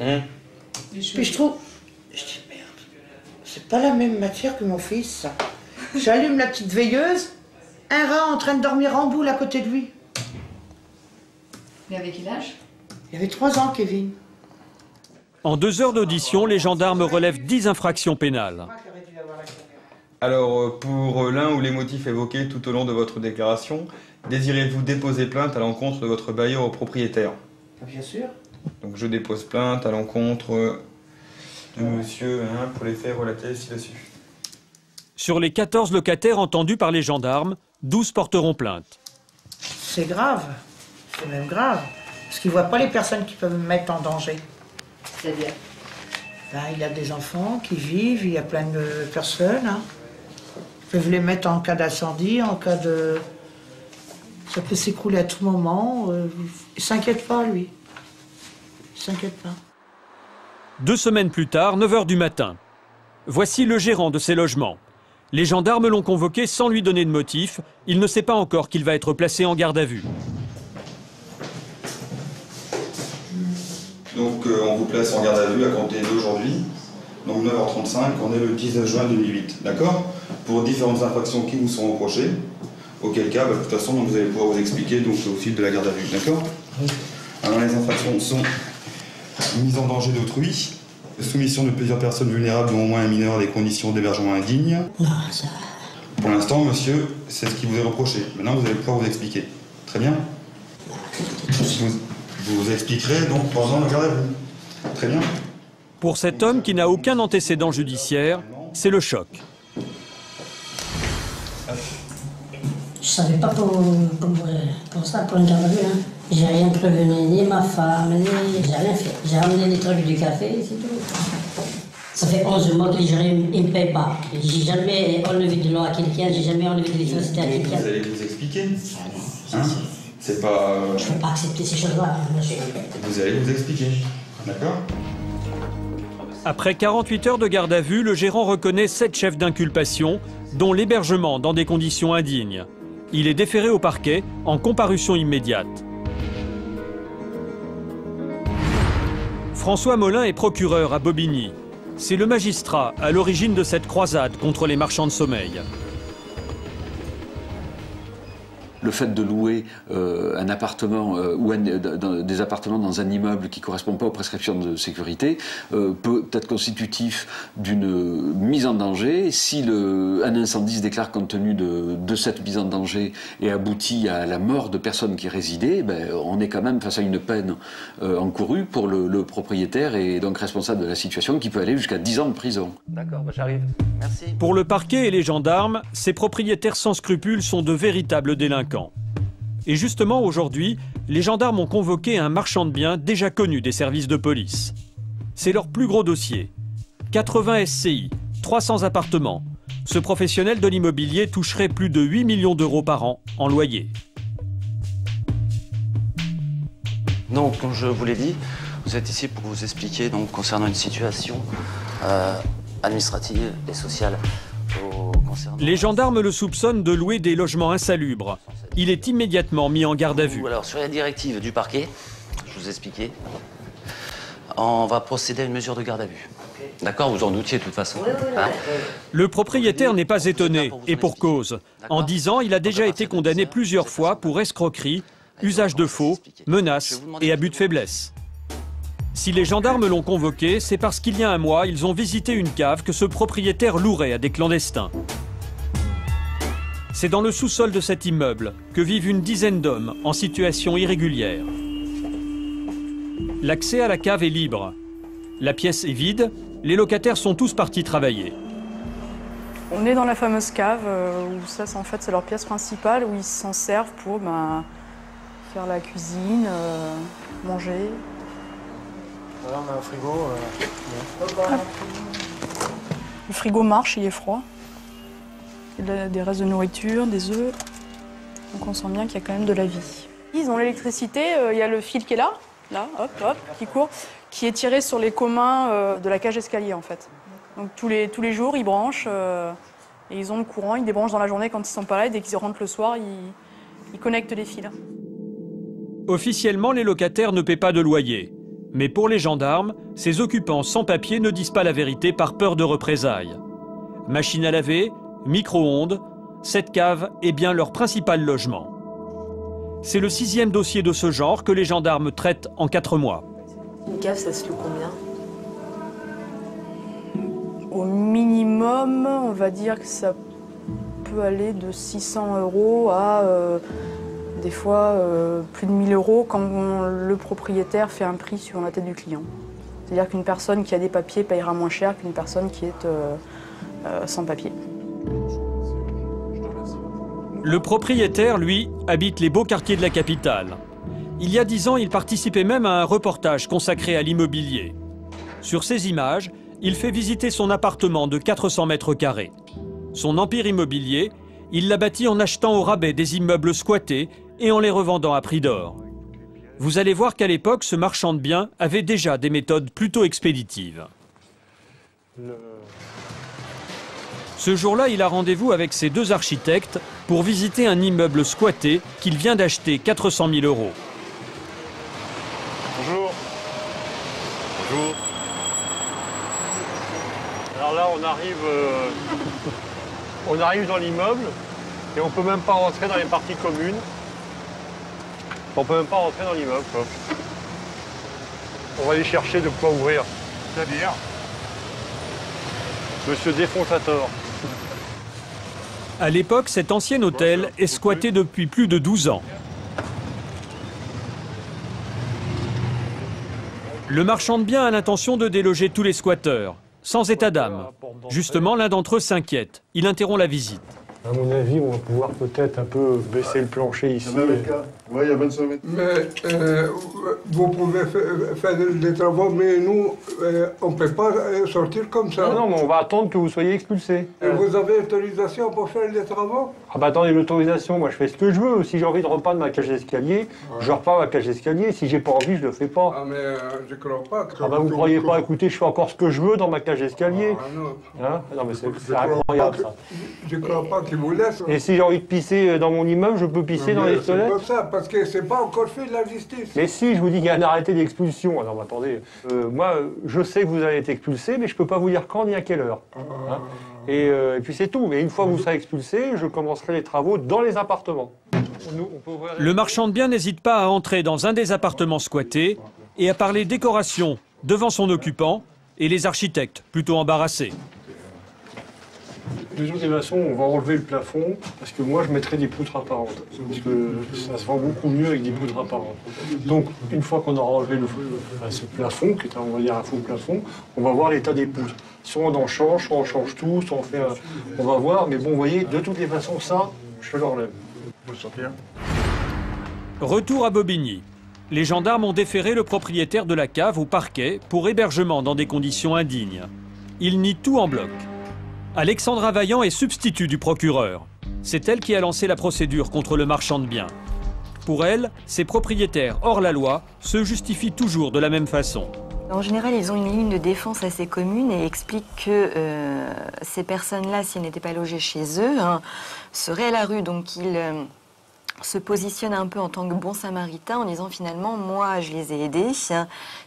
Puis je trouve... Je dis, merde, c'est pas la même matière que mon fils. J'allume la petite veilleuse, un rat en train de dormir en boule à côté de lui. Il avait quel âge? Il avait 3 ans, Kevin. En 2 heures d'audition, les gendarmes relèvent 10 infractions pénales. Alors, pour l'un ou les motifs évoqués tout au long de votre déclaration, désirez-vous déposer plainte à l'encontre de votre bailleur ou propriétaire? Bien sûr. Donc je dépose plainte à l'encontre de monsieur pour les faits relatés ci-dessus. Sur les 14 locataires entendus par les gendarmes, 12 porteront plainte. C'est grave. C'est même grave. Parce qu'ils ne voient pas les personnes qui peuvent me mettre en danger. C'est-à-dire? Ben, il a des enfants qui vivent, il y a plein de personnes. Hein. Ils peuvent les mettre en cas d'incendie, en cas de... Ça peut s'écrouler à tout moment. Il ne s'inquiète pas, lui. Il ne s'inquiète pas. 2 semaines plus tard, 9 h du matin. Voici le gérant de ces logements. Les gendarmes l'ont convoqué sans lui donner de motif. Il ne sait pas encore qu'il va être placé en garde à vue. Donc on vous place en garde à vue à compter d'aujourd'hui, donc 9h35, on est le 19 juin 2008, d'accord? Pour différentes infractions qui vous sont reprochées, auquel cas, de toute façon, vous allez pouvoir vous expliquer donc, au fil de la garde à vue, d'accord? Alors les infractions sont mise en danger d'autrui, soumission de plusieurs personnes vulnérables, dont au moins un mineur, à des conditions d'hébergement indignes. Pour l'instant, monsieur, c'est ce qui vous est reproché. Maintenant, vous allez pouvoir vous expliquer. Très bien? Vous expliquerez donc pendant la garde à vue. Très bien. Pour cet homme qui n'a aucun antécédent judiciaire, c'est le choc. Je savais pas pour ça, pour une garde à vue. Hein. J'ai rien prévenu, ni ma femme, ni... J'ai rien fait. J'ai ramené des trucs du café, c'est tout. Ça fait 11 mois que les gens ne me payent pas. J'ai jamais enlevé de l'eau à quelqu'un, j'ai jamais enlevé de l'électricité à quelqu'un. Vous allez vous expliquer. Hein? C'est pas... Je ne peux pas accepter ces choses-là, monsieur. Vous allez vous expliquer, d'accord? Après 48 heures de garde à vue, le gérant reconnaît 7 chefs d'inculpation, dont l'hébergement dans des conditions indignes. Il est déféré au parquet en comparution immédiate. François Molin est procureur à Bobigny. C'est le magistrat à l'origine de cette croisade contre les marchands de sommeil. Le fait de louer un appartement ou des appartements dans un immeuble qui ne correspond pas aux prescriptions de sécurité peut être constitutif d'une mise en danger. Si un incendie se déclare compte tenu de cette mise en danger et aboutit à la mort de personnes qui résidaient, ben, on est quand même face à une peine encourue pour le propriétaire et donc responsable de la situation qui peut aller jusqu'à 10 ans de prison. D'accord, bah j'arrive. Merci. Pour le parquet et les gendarmes, ces propriétaires sans scrupules sont de véritables délinquants. Et justement, aujourd'hui, les gendarmes ont convoqué un marchand de biens déjà connu des services de police. C'est leur plus gros dossier. 80 SCI, 300 appartements. Ce professionnel de l'immobilier toucherait plus de 8 millions d'euros par an en loyer. Donc, comme je vous l'ai dit, vous êtes ici pour vous expliquer donc, concernant une situation administrative et sociale. Les gendarmes le soupçonnent de louer des logements insalubres. Il est immédiatement mis en garde à vue. Alors, sur la directive du parquet, je vous ai expliqué, on va procéder à une mesure de garde à vue. D'accord, vous en doutiez de toute façon. Hein? Le propriétaire n'est pas étonné, et pour cause. En 10 ans, il a déjà été condamné plusieurs fois pour escroquerie, usage de faux, menaces et abus de faiblesse. Si les gendarmes l'ont convoqué, c'est parce qu'il y a un mois, ils ont visité une cave que ce propriétaire louerait à des clandestins. C'est dans le sous-sol de cet immeuble que vivent une dizaine d'hommes en situation irrégulière. L'accès à la cave est libre. La pièce est vide, les locataires sont tous partis travailler. On est dans la fameuse cave où ça, en fait, c'est leur pièce principale où ils s'en servent pour faire la cuisine, manger. Voilà, on a un frigo. Le frigo marche, il est froid. Il y a des restes de nourriture, des œufs. Donc on sent bien qu'il y a quand même de la vie. Ils ont l'électricité, il y a le fil qui est là, hop, hop, qui court, qui est tiré sur les communs de la cage d'escalier en fait. Donc tous les jours, ils branchent et ils ont le courant, ils débranchent dans la journée quand ils sont pas là et dès qu'ils rentrent le soir, ils connectent les fils. Officiellement, les locataires ne paient pas de loyer. Mais pour les gendarmes, ces occupants sans papier ne disent pas la vérité par peur de représailles. Machine à laver, micro-ondes, cette cave est bien leur principal logement. C'est le 6e dossier de ce genre que les gendarmes traitent en 4 mois. Une cave, ça se loue combien? Au minimum, on va dire que ça peut aller de 600 € à des fois plus de 1000 € quand le propriétaire fait un prix sur la tête du client. C'est-à-dire qu'une personne qui a des papiers payera moins cher qu'une personne qui est sans papier. Le propriétaire, lui, habite les beaux quartiers de la capitale. Il y a 10 ans, il participait même à un reportage consacré à l'immobilier. Sur ces images, il fait visiter son appartement de 400 mètres carrés. Son empire immobilier, il l'a bâti en achetant au rabais des immeubles squattés et en les revendant à prix d'or. Vous allez voir qu'à l'époque, ce marchand de biens avait déjà des méthodes plutôt expéditives. Ce jour-là, il a rendez-vous avec ses 2 architectes pour visiter un immeuble squatté qu'il vient d'acheter 400 000 €. Bonjour. Bonjour. Alors là, on arrive dans l'immeuble et on peut même pas rentrer dans les parties communes. On peut même pas rentrer dans l'immeuble. On va aller chercher de quoi ouvrir. C'est-à-dire Monsieur Défontator. À l'époque, cet ancien hôtel est squatté depuis plus de 12 ans. Le marchand de biens a l'intention de déloger tous les squatteurs, sans état d'âme. Justement, l'un d'entre eux s'inquiète. Il interrompt la visite. À mon avis, on va pouvoir peut-être un peu baisser le plancher ici. Oui, il y a 25 mètres. Mais vous pouvez faire des travaux, mais nous, on ne peut pas sortir comme ça. Non, mais on va attendre que vous soyez expulsés. Et vous avez autorisation pour faire des travaux? Ah bah attendez, l'autorisation, moi je fais ce que je veux. Si j'ai envie de repeindre ma cage d'escalier, je repars ma cage d'escalier. Si j'ai pas envie, je le fais pas. Ah mais je crois pas que... Ah bah vous croyez pas, écoutez, je fais encore ce que je veux dans ma cage d'escalier. Ah non. Hein? Non mais c'est incroyable ça. Je crois pas qu'ils vous laissent. Et si j'ai envie de pisser dans mon immeuble, je peux pisser dans les toilettes? C'est comme ça, parce que c'est pas encore fait de la justice. Mais si, je vous dis qu'il y a un arrêté d'expulsion. Alors attendez, moi je sais que vous allez être expulsé, mais je peux pas vous dire quand ni à quelle heure. Hein? Et puis c'est tout. Mais une fois que vous serez expulsé, je commencerai les travaux dans les appartements. Le marchand de biens n'hésite pas à entrer dans un des appartements squattés et à parler décoration devant son occupant et les architectes, plutôt embarrassés. De toute façon, on va enlever le plafond, parce que moi, je mettrai des poutres apparentes. Parce que ça se vend beaucoup mieux avec des poutres apparentes. Donc, une fois qu'on aura enlevé ce plafond, qui est, on va dire, un faux plafond, on va voir l'état des poutres. Soit on en change, soit on change tout, soit on fait un... On va voir, mais bon, vous voyez, de toutes les façons, ça, je l'enlève. Vous le sentez? Retour à Bobigny. Les gendarmes ont déféré le propriétaire de la cave au parquet pour hébergement dans des conditions indignes. Il nie tout en bloc. Alexandra Vaillant est substitut du procureur. C'est elle qui a lancé la procédure contre le marchand de biens. Pour elle, ces propriétaires hors la loi se justifient toujours de la même façon. En général, ils ont une ligne de défense assez commune et expliquent que ces personnes-là, si elles n'étaient pas logées chez eux, seraient à la rue. Donc ils se positionnent un peu en tant que bons samaritains en disant finalement, moi je les ai aidés,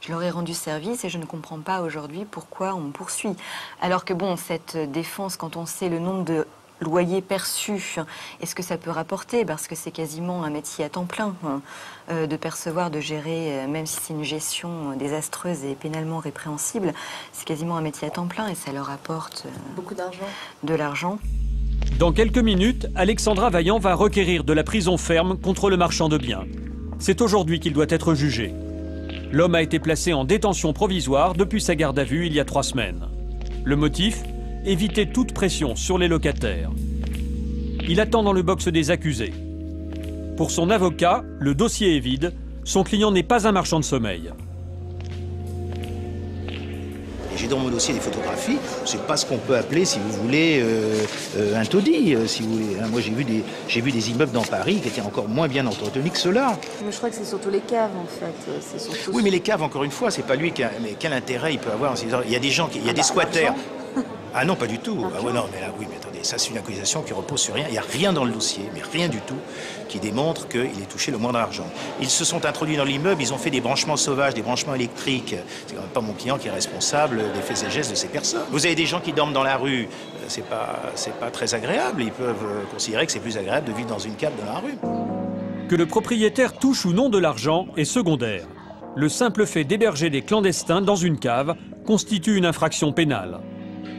je leur ai rendu service et je ne comprends pas aujourd'hui pourquoi on me poursuit. Alors que bon, cette défense, quand on sait le nombre de loyers perçus, est-ce que ça peut rapporter? Parce que c'est quasiment un métier à temps plein de percevoir, de gérer, même si c'est une gestion désastreuse et pénalement répréhensible, c'est quasiment un métier à temps plein et ça leur apporte beaucoup d'argent. De l'argent. Dans quelques minutes, Alexandra Vaillant va requérir de la prison ferme contre le marchand de biens. C'est aujourd'hui qu'il doit être jugé. L'homme a été placé en détention provisoire depuis sa garde à vue il y a 3 semaines. Le motif? Éviter toute pression sur les locataires. Il attend dans le box des accusés. Pour son avocat, le dossier est vide. Son client n'est pas un marchand de sommeil. J'ai dans mon dossier des photographies, c'est pas ce qu'on peut appeler, si vous voulez, un taudis, si vous voulez. Moi, j'ai vu des immeubles dans Paris qui étaient encore moins bien entretenus que ceux-là. Mais je crois que c'est surtout les caves, en fait. C'est surtout... Oui, mais les caves, encore une fois, c'est pas lui qui a... Mais quel intérêt il peut avoir? Il y a des gens, il y a des squatters. Ah non, pas du tout. Ah ouais, non, mais là, oui, mais attendez, ça c'est une accusation qui repose sur rien. Il n'y a rien dans le dossier, mais rien du tout, qui démontre qu'il ait touché le moins d'argent. Ils se sont introduits dans l'immeuble, ils ont fait des branchements sauvages, des branchements électriques. C'est quand même pas mon client qui est responsable des faits et gestes de ces personnes. Vous avez des gens qui dorment dans la rue, c'est pas très agréable. Ils peuvent considérer que c'est plus agréable de vivre dans une cave dans la rue. Que le propriétaire touche ou non de l'argent est secondaire. Le simple fait d'héberger des clandestins dans une cave constitue une infraction pénale.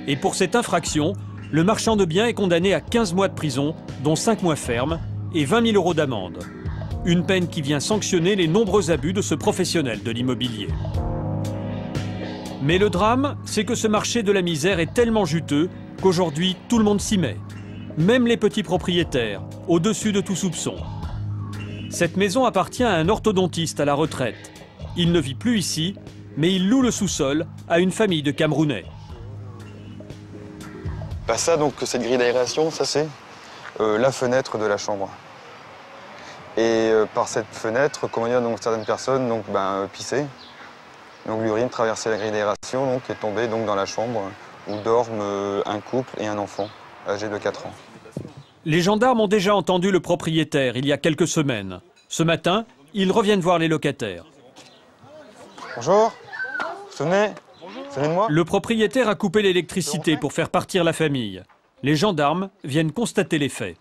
Et pour cette infraction, le marchand de biens est condamné à 15 mois de prison, dont 5 mois ferme, et 20 000 € d'amende. Une peine qui vient sanctionner les nombreux abus de ce professionnel de l'immobilier. Mais le drame, c'est que ce marché de la misère est tellement juteux qu'aujourd'hui, tout le monde s'y met. Même les petits propriétaires, au-dessus de tout soupçon. Cette maison appartient à un orthodontiste à la retraite. Il ne vit plus ici, mais il loue le sous-sol à une famille de Camerounais. Bah ça, donc, cette grille d'aération, ça c'est la fenêtre de la chambre. Et par cette fenêtre, comment dire, donc, certaines personnes donc, pissaient. Donc l'urine traversait la grille d'aération et est tombée donc, dans la chambre où dorment un couple et un enfant âgé de 4 ans. Les gendarmes ont déjà entendu le propriétaire il y a quelques semaines. Ce matin, ils reviennent voir les locataires. Bonjour, venez de moi. Le propriétaire a coupé l'électricité pour faire partir la famille. Les gendarmes viennent constater les faits.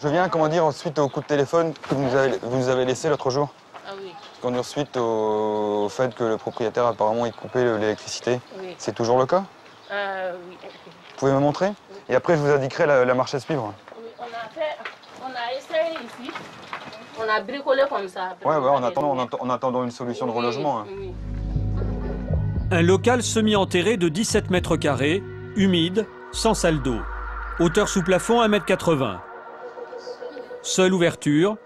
Je viens, comment dire, suite au coup de téléphone que vous nous avez laissé l'autre jour. Ah oui. Quand dire suite au fait que le propriétaire apparemment ait coupé l'électricité. Oui. C'est toujours le cas? Oui. Vous pouvez me montrer? Oui. Et après je vous indiquerai la marche à suivre. Oui, on a essayé ici, on a bricolé comme ça. Ouais, en attendant une solution de relogement. Oui. Un local semi-enterré de 17 mètres carrés, humide, sans salle d'eau. Hauteur sous plafond 1,80 m. Seule ouverture,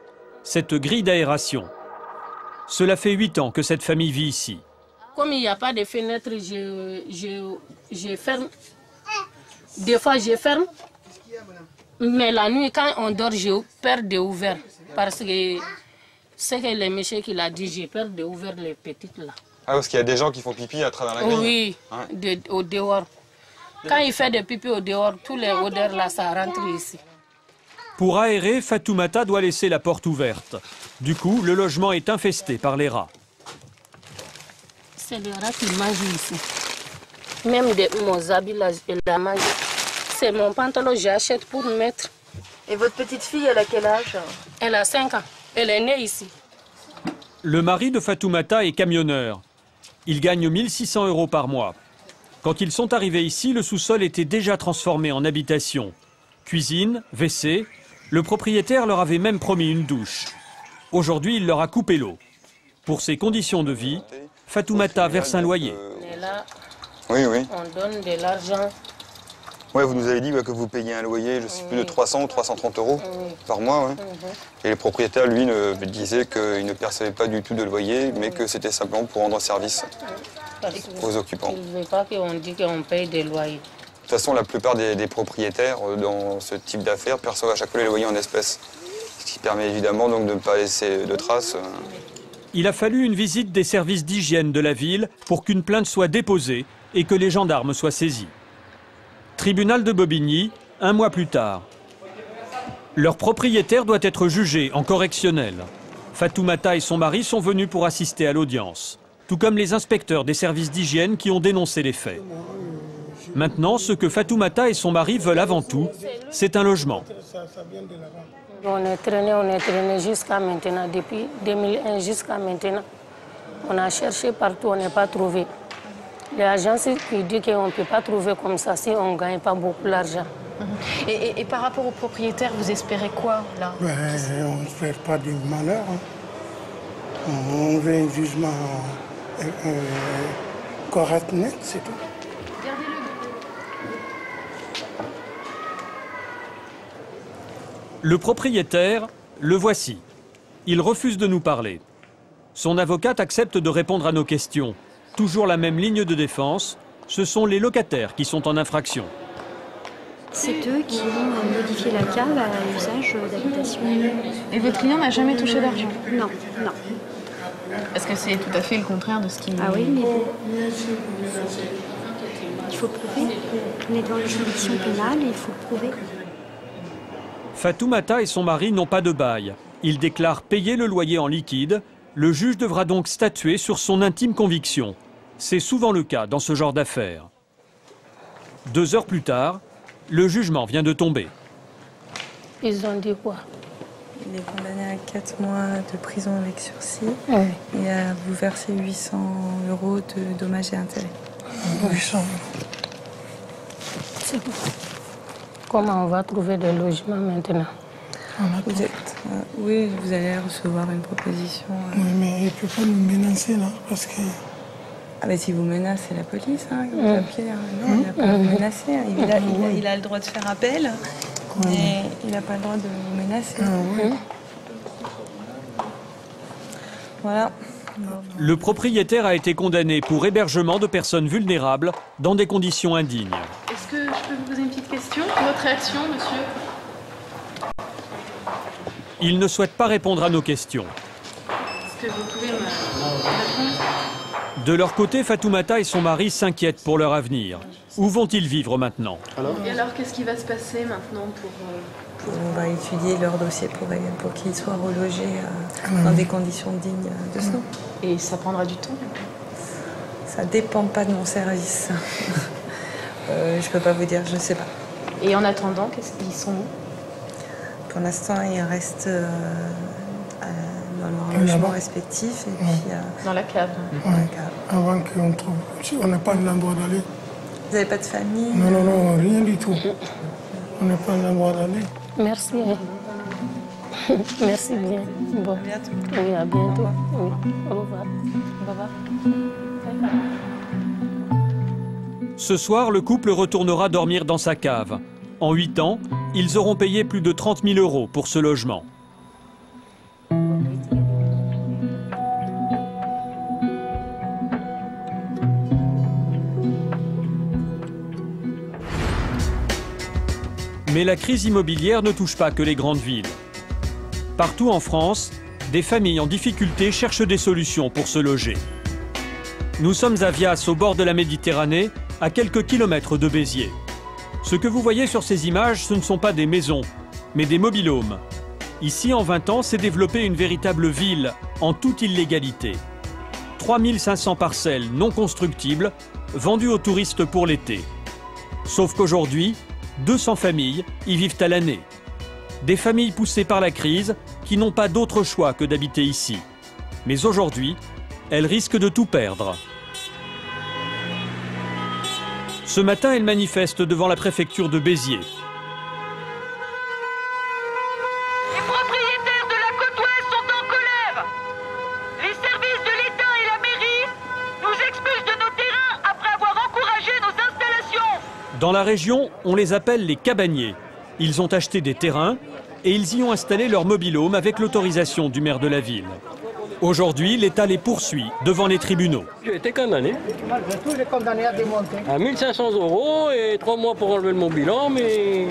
cette grille d'aération. Cela fait 8 ans que cette famille vit ici. Comme il n'y a pas de fenêtre, je ferme. Des fois, je ferme. Mais la nuit, quand on dort, j'ai peur d'ouvrir. Parce que c'est que le monsieur qui l'a dit, j'ai peur d'ouvrir les petites là. Ah, parce qu'il y a des gens qui font pipi à travers la grille? Oui, ouais. Au dehors. Quand il fait des pipi au dehors, tous les odeurs là, ça rentre ici. Pour aérer, Fatoumata doit laisser la porte ouverte. Du coup, le logement est infesté par les rats. C'est les rats qui mangent ici. Même mon habit là, il la mange. C'est mon pantalon, j'achète pour mettre. Et votre petite fille, elle a quel âge? Elle a 5 ans. Elle est née ici. Le mari de Fatoumata est camionneur. Il gagne 1 600 € par mois. Quand ils sont arrivés ici, le sous-sol était déjà transformé en habitation. Cuisine, WC, le propriétaire leur avait même promis une douche. Aujourd'hui, il leur a coupé l'eau. Pour ces conditions de vie, Fatoumata verse un loyer. Et là, oui. On donne de l'argent. Ouais, vous nous avez dit que vous payez un loyer, je sais plus, de 300 ou 330 € par mois. Ouais. Et le propriétaire, lui, disait qu'il ne percevait pas du tout de loyer, mais que c'était simplement pour rendre service aux occupants. Il ne veut pas qu'on dise qu'on paye des loyers. De toute façon, la plupart des propriétaires dans ce type d'affaires perçoivent à chaque fois les loyers en espèces. Ce qui permet évidemment donc de ne pas laisser de traces. Il a fallu une visite des services d'hygiène de la ville pour qu'une plainte soit déposée et que les gendarmes soient saisis. Tribunal de Bobigny, 1 mois plus tard. Leur propriétaire doit être jugé en correctionnel. Fatoumata et son mari sont venus pour assister à l'audience, tout comme les inspecteurs des services d'hygiène qui ont dénoncé les faits. Maintenant, ce que Fatoumata et son mari veulent avant tout, c'est un logement. On est traîné jusqu'à maintenant, depuis 2001 jusqu'à maintenant. On a cherché partout, on n'a pas trouvé. L'agence qui dit qu'on ne peut pas trouver comme ça si on ne gagne pas beaucoup d'argent. Et par rapport au propriétaire, vous espérez quoi, là? On n'espère pas du malheur. On veut un jugement correct, net, c'est tout. Le propriétaire, le voici. Il refuse de nous parler. Son avocate accepte de répondre à nos questions. Toujours la même ligne de défense. ce sont les locataires qui sont en infraction. C'est eux qui ont modifié la cave à l'usage d'habitation. Et votre client n'a jamais touché d'argent? Non, non. Parce que c'est tout à fait le contraire de ce qu'il... Ah oui, mais il faut prouver. On est dans les juridictions pénales et il faut le prouver. Fatoumata et son mari n'ont pas de bail. Ils déclarent payer le loyer en liquide. Le juge devra donc statuer sur son intime conviction. C'est souvent le cas dans ce genre d'affaires. 2 heures plus tard, le jugement vient de tomber. Ils ont dit quoi? Il est condamné à 4 mois de prison avec sursis Oui. et à vous verser 800 € de dommages et intérêts. 800 €. C'est bon. Comment on va trouver des logements maintenant? Vous êtes, oui, vous allez recevoir une proposition. Oui, mais il ne peut pas nous menacer là, parce que... Ah mais si vous menacez la police, hein, vous appelez, non, il n'a pas à vous menacer. Hein. Il a le droit de faire appel, mais il n'a pas le droit de vous menacer. Voilà. Le propriétaire a été condamné pour hébergement de personnes vulnérables dans des conditions indignes. Est-ce que je peux vous poser une petite question? Votre réaction, monsieur? Il ne souhaite pas répondre à nos questions. Est-ce que vous pouvez me répondre? De leur côté, Fatoumata et son mari s'inquiètent pour leur avenir. Où vont-ils vivre maintenant? Et alors, qu'est-ce qui va se passer maintenant pour... On va étudier leur dossier pour qu'ils soient relogés dans des conditions dignes de ce nom. Et ça prendra du temps? Ça dépend pas de mon service. Je peux pas vous dire, je sais pas. Et en attendant, qu'est-ce qu'ils sont où? Pour l'instant, ils restent dans leur logement respectif. Et puis, dans la cave. Ouais. Avant qu'on trouve... On n'a pas d'endroit d'aller. Vous n'avez pas de famille? Non, non, non, rien du tout. On n'a pas d'endroit d'aller. Merci. Merci bien. Bon. À bientôt. Oui, à bientôt. Oui. Au revoir. Au revoir. Ce soir, le couple retournera dormir dans sa cave. En 8 ans, ils auront payé plus de 30 000 € pour ce logement. Mais la crise immobilière ne touche pas que les grandes villes. Partout en France, des familles en difficulté cherchent des solutions pour se loger. Nous sommes à Vias, au bord de la Méditerranée, à quelques kilomètres de Béziers. Ce que vous voyez sur ces images, ce ne sont pas des maisons, mais des mobil-homes. Ici, en 20 ans, s'est développée une véritable ville, en toute illégalité. 3500 parcelles non constructibles, vendues aux touristes pour l'été. Sauf qu'aujourd'hui, 200 familles y vivent à l'année. Des familles poussées par la crise qui n'ont pas d'autre choix que d'habiter ici. Mais aujourd'hui, elles risquent de tout perdre. Ce matin, elles manifestent devant la préfecture de Béziers. Les propriétaires de la côte ouest sont en colère. Les services de l'État et la mairie nous expulsent de nos terrains après avoir encouragé nos installations. Dans la région, on les appelle les cabaniers. Ils ont acheté des terrains et ils y ont installé leur mobil-home avec l'autorisation du maire de la ville. Aujourd'hui, l'État les poursuit devant les tribunaux. J'ai été condamné Malgré tout, j'ai condamné à démonter. à 1500 € et 3 mois pour enlever mon bilan, mais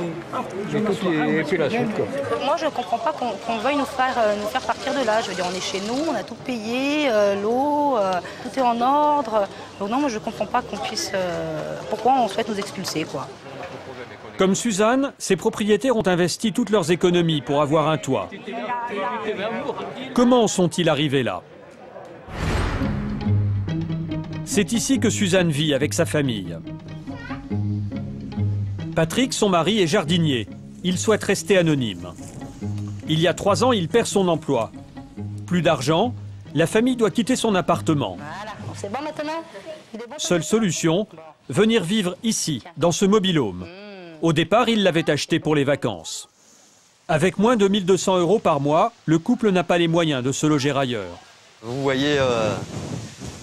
j'ai tout et puis la suite, quoi. Moi, je ne comprends pas qu'on veuille nous faire partir de là. Je veux dire, on est chez nous, on a tout payé, l'eau, tout est en ordre. Donc non, moi, je ne comprends pas qu'on puisse... pourquoi on souhaite nous expulser, quoi. Comme Suzanne, ces propriétaires ont investi toutes leurs économies pour avoir un toit. Comment sont-ils arrivés là? C'est ici que Suzanne vit avec sa famille. Patrick, son mari, est jardinier. Il souhaite rester anonyme. Il y a 3 ans, il perd son emploi. Plus d'argent, la famille doit quitter son appartement. C'est bon maintenant? Seule solution, venir vivre ici, dans ce mobil-home. Au départ, il l'avait acheté pour les vacances. Avec moins de 1200 € par mois, le couple n'a pas les moyens de se loger ailleurs. Vous voyez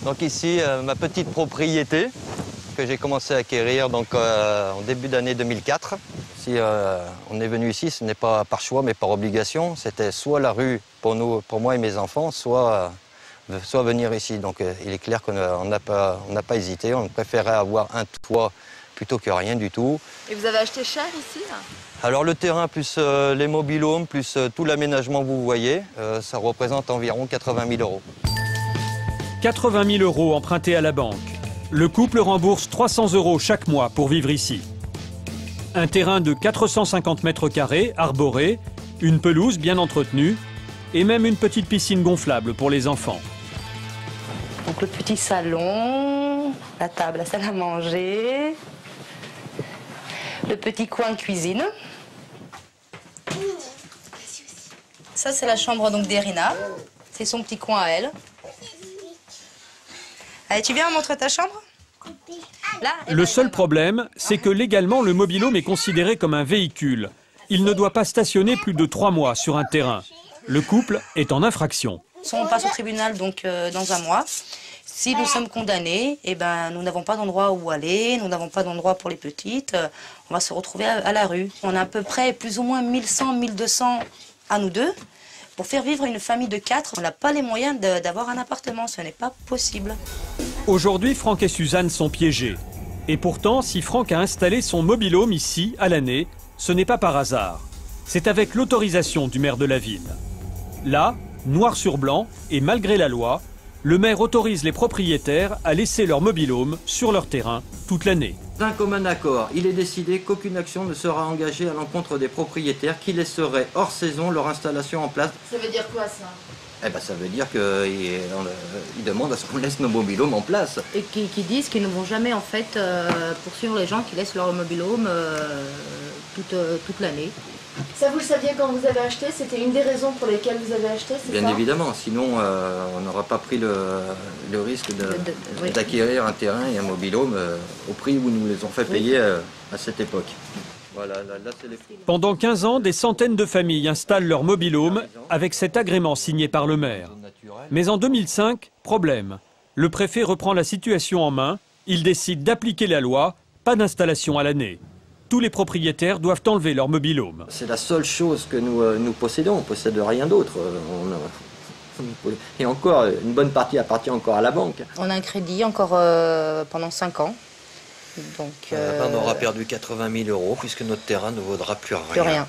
donc ici ma petite propriété que j'ai commencé à acquérir donc, en début d'année 2004. Si on est venu ici, ce n'est pas par choix mais par obligation. C'était soit la rue pour moi et mes enfants, soit soit venir ici. Donc il est clair qu'on n'a pas hésité, on préférait avoir un toit plutôt que rien du tout. Et vous avez acheté cher ici là? Alors le terrain plus les mobil-homes plus tout l'aménagement que vous voyez, ça représente environ 80 000 euros. 80 000 euros empruntés à la banque. Le couple rembourse 300 euros chaque mois pour vivre ici. Un terrain de 450 mètres carrés, arboré, une pelouse bien entretenue et même une petite piscine gonflable pour les enfants. Donc le petit salon, la table, la salle à manger, le petit coin cuisine. Ça c'est la chambre donc d'Erina, c'est son petit coin à elle. Allez, tu viens montrer ta chambre? Là, le seul problème, c'est que légalement le mobil-home est considéré comme un véhicule. Il ne doit pas stationner plus de 3 mois sur un terrain. Le couple est en infraction. On passe au tribunal donc dans un mois. Si nous sommes condamnés, eh ben, nous n'avons pas d'endroit où aller, nous n'avons pas d'endroit pour les petites. On va se retrouver à la rue. On a à peu près plus ou moins 1100, 1200 à nous deux. Pour faire vivre une famille de 4, on n'a pas les moyens d'avoir un appartement. Ce n'est pas possible. Aujourd'hui, Franck et Suzanne sont piégés. Et pourtant, si Franck a installé son mobil-home ici, à l'année, ce n'est pas par hasard. C'est avec l'autorisation du maire de la ville. Là, noir sur blanc, et malgré la loi, le maire autorise les propriétaires à laisser leur mobil-home sur leur terrain toute l'année. D'un commun accord, il est décidé qu'aucune action ne sera engagée à l'encontre des propriétaires qui laisseraient hors saison leur installation en place. Ça veut dire quoi ça? Eh ben, ça veut dire qu'ils demandent à ce qu'on laisse nos mobil-homes en place. Et qui disent qu'ils ne vont jamais en fait poursuivre les gens qui laissent leur mobil-home toute l'année. Ça, vous le saviez quand vous avez acheté? C'était une des raisons pour lesquelles vous avez acheté, c'est ça? Bien évidemment, sinon on n'aura pas pris le risque d'acquérir un terrain et un mobil-home au prix où nous les ont fait payer à cette époque. Voilà, là, c'est les... Pendant 15 ans, des centaines de familles installent leur mobil-home avec cet agrément signé par le maire. Mais en 2005, problème. Le préfet reprend la situation en main. Il décide d'appliquer la loi, pas d'installation à l'année. Tous les propriétaires doivent enlever leur mobil-home. C'est la seule chose que nous possédons, on ne possède rien d'autre. Et encore, une bonne partie appartient encore à la banque. On a un crédit encore pendant 5 ans. Donc, on aura perdu 80 000 euros puisque notre terrain ne vaudra plus rien. Plus rien.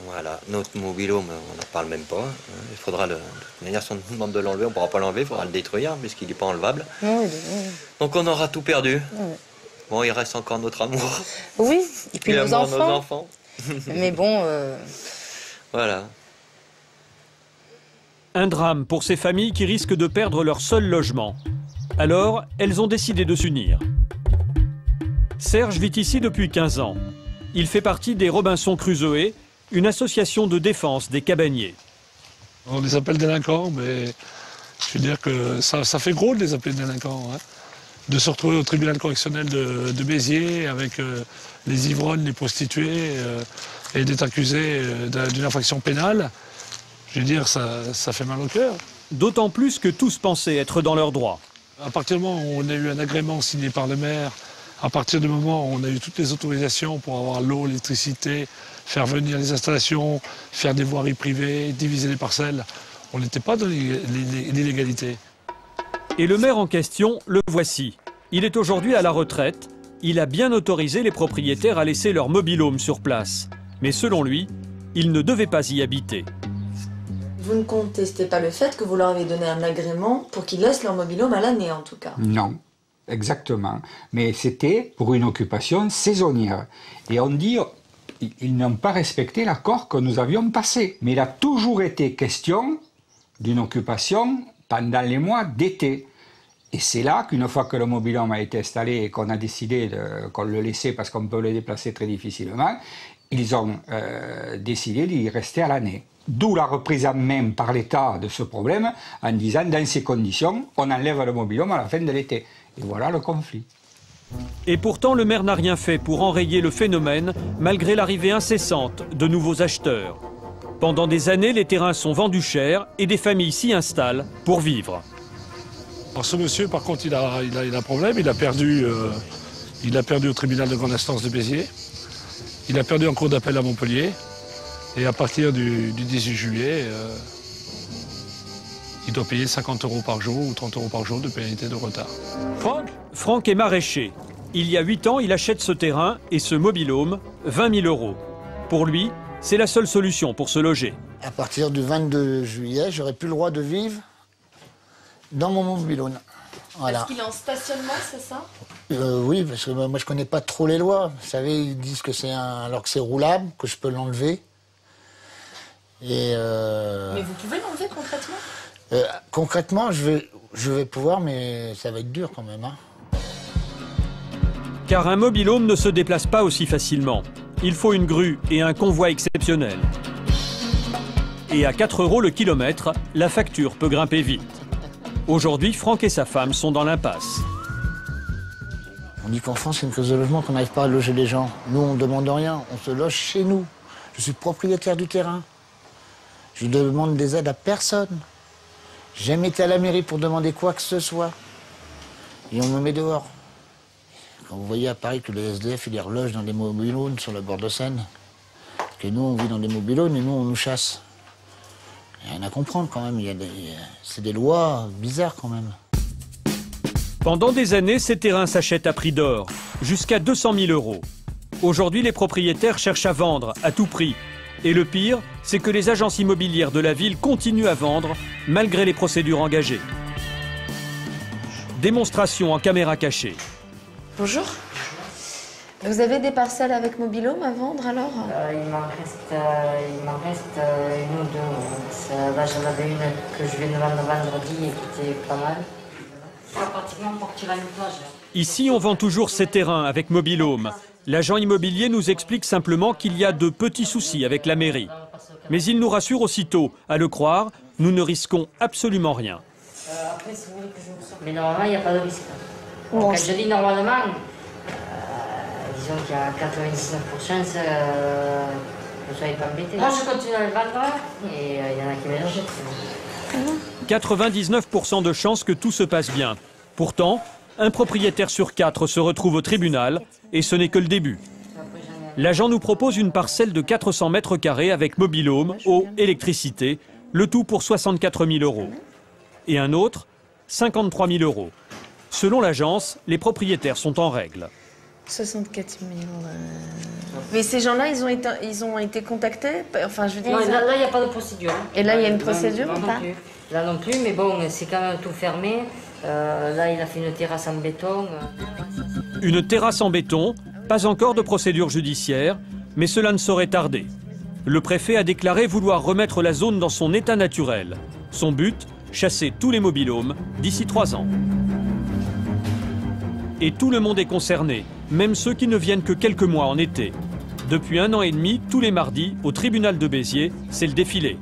Voilà, notre mobil-home, on n'en parle même pas. Il faudra de toute manière, si on nous demande de l'enlever, on ne pourra pas l'enlever, il faudra le détruire puisqu'il n'est pas enlevable. Oui. Donc on aura tout perdu. Oui. Bon, il reste encore notre amour. Oui, et puis nos enfants. Mais bon... Voilà. Un drame pour ces familles qui risquent de perdre leur seul logement. Alors, elles ont décidé de s'unir. Serge vit ici depuis 15 ans. Il fait partie des Robinson Crusoe, une association de défense des cabaniers. On les appelle délinquants, mais je veux dire que ça fait gros de les appeler délinquants. Hein. De se retrouver au tribunal correctionnel de Béziers avec les ivrognes, les prostituées et d'être accusé d'une infraction pénale, je veux dire, ça fait mal au cœur. D'autant plus que tous pensaient être dans leurs droits. À partir du moment où on a eu un agrément signé par le maire, à partir du moment où on a eu toutes les autorisations pour avoir l'eau, l'électricité, faire venir les installations, faire des voiries privées, diviser les parcelles, on n'était pas dans l'illégalité. Et le maire en question, le voici. Il est aujourd'hui à la retraite. Il a bien autorisé les propriétaires à laisser leur mobil-home sur place. Mais selon lui, ils ne devaient pas y habiter. Vous ne contestez pas le fait que vous leur avez donné un agrément pour qu'ils laissent leur mobil-home à l'année, en tout cas? Non, exactement. Mais c'était pour une occupation saisonnière. Et on dit, ils n'ont pas respecté l'accord que nous avions passé. Mais il a toujours été question d'une occupation pendant les mois d'été. Et c'est là qu'une fois que le mobil-home a été installé et qu'on a décidé qu'on le laissait parce qu'on peut le déplacer très difficilement, ils ont décidé d'y rester à l'année. D'où la reprise en main par l'État de ce problème en disant, dans ces conditions, on enlève le mobil-home à la fin de l'été. Et voilà le conflit. Et pourtant, le maire n'a rien fait pour enrayer le phénomène, malgré l'arrivée incessante de nouveaux acheteurs. Pendant des années, les terrains sont vendus cher et des familles s'y installent pour vivre. Alors ce monsieur, par contre, il a un problème. Il a perdu au tribunal de grande instance de Béziers. Il a perdu en cour d'appel à Montpellier. Et à partir du 18 juillet, il doit payer 50 € par jour ou 30 € par jour de pénalité de retard. Franck est maraîcher. Il y a 8 ans, il achète ce terrain et ce mobil-home, 20 000 €. Pour lui, c'est la seule solution pour se loger. À partir du 22 juillet, j'aurai plus le droit de vivre dans mon mobil-home. Voilà. Est-ce qu'il est en stationnement, c'est ça? Oui, parce que moi je connais pas trop les lois. Vous savez, ils disent que c'est alors que c'est roulable, que je peux l'enlever. Et Mais vous pouvez l'enlever concrètement? Concrètement, je vais pouvoir, mais ça va être dur quand même. Hein. Car un mobil-home ne se déplace pas aussi facilement. Il faut une grue et un convoi exceptionnel. Et à 4 € le kilomètre, la facture peut grimper vite. Aujourd'hui, Franck et sa femme sont dans l'impasse. On dit qu'en France, c'est une crise de logement, qu'on n'arrive pas à loger les gens. Nous, on ne demande rien, on se loge chez nous. Je suis propriétaire du terrain. Je ne demande des aides à personne. J'ai jamais été à la mairie pour demander quoi que ce soit. Et on me met dehors. Quand vous voyez à Paris que les SDF, ils les relogent dans des mobil-homes sur le bord de Seine, que nous, on vit dans des mobil-homes et nous, on nous chasse. Il y a rien à comprendre quand même. C'est des lois bizarres quand même. Pendant des années, ces terrains s'achètent à prix d'or, jusqu'à 200 000 €. Aujourd'hui, les propriétaires cherchent à vendre à tout prix. Et le pire, c'est que les agences immobilières de la ville continuent à vendre, malgré les procédures engagées. Démonstration en caméra cachée. Bonjour. Vous avez des parcelles avec mobil-home à vendre alors? Il m'en reste une ou deux. Là, j'en avais une que je viens de vendre vendredi et qui était pas mal. C'est pratiquement pour tirer une plage. Ici, on vend toujours ces terrains avec mobil-home. L'agent immobilier nous explique simplement qu'il y a de petits soucis avec la mairie. Mais il nous rassure aussitôt. À le croire, nous ne risquons absolument rien. Après, si vous voulez que je vous sorte. Mais normalement, il n'y a pas de risque. Quand je dis normalement, disons qu'il y a 99%, vous ne soyez pas embêtés. Moi, je continue à le vendre et il y en a qui me le jettent. 99% de chances que tout se passe bien. Pourtant, un propriétaire sur 4 se retrouve au tribunal et ce n'est que le début. L'agent nous propose une parcelle de 400 mètres carrés avec mobil-home, eau, électricité, le tout pour 64 000 €. Et un autre, 53 000 €. Selon l'agence, les propriétaires sont en règle. 64 000 €. Mais ces gens-là, ils ont été contactés? Enfin, je veux dire, non, là, il n'y a pas de procédure. Et là, il y a une procédure ou pas? Là non plus, mais bon, c'est quand même tout fermé. Là, il a fait une terrasse en béton. Une terrasse en béton, pas encore de procédure judiciaire, mais cela ne saurait tarder. Le préfet a déclaré vouloir remettre la zone dans son état naturel. Son but, chasser tous les mobil-homes d'ici 3 ans. Et tout le monde est concerné, même ceux qui ne viennent que quelques mois en été. Depuis 1 an et demi, tous les mardis, au tribunal de Béziers, c'est le défilé.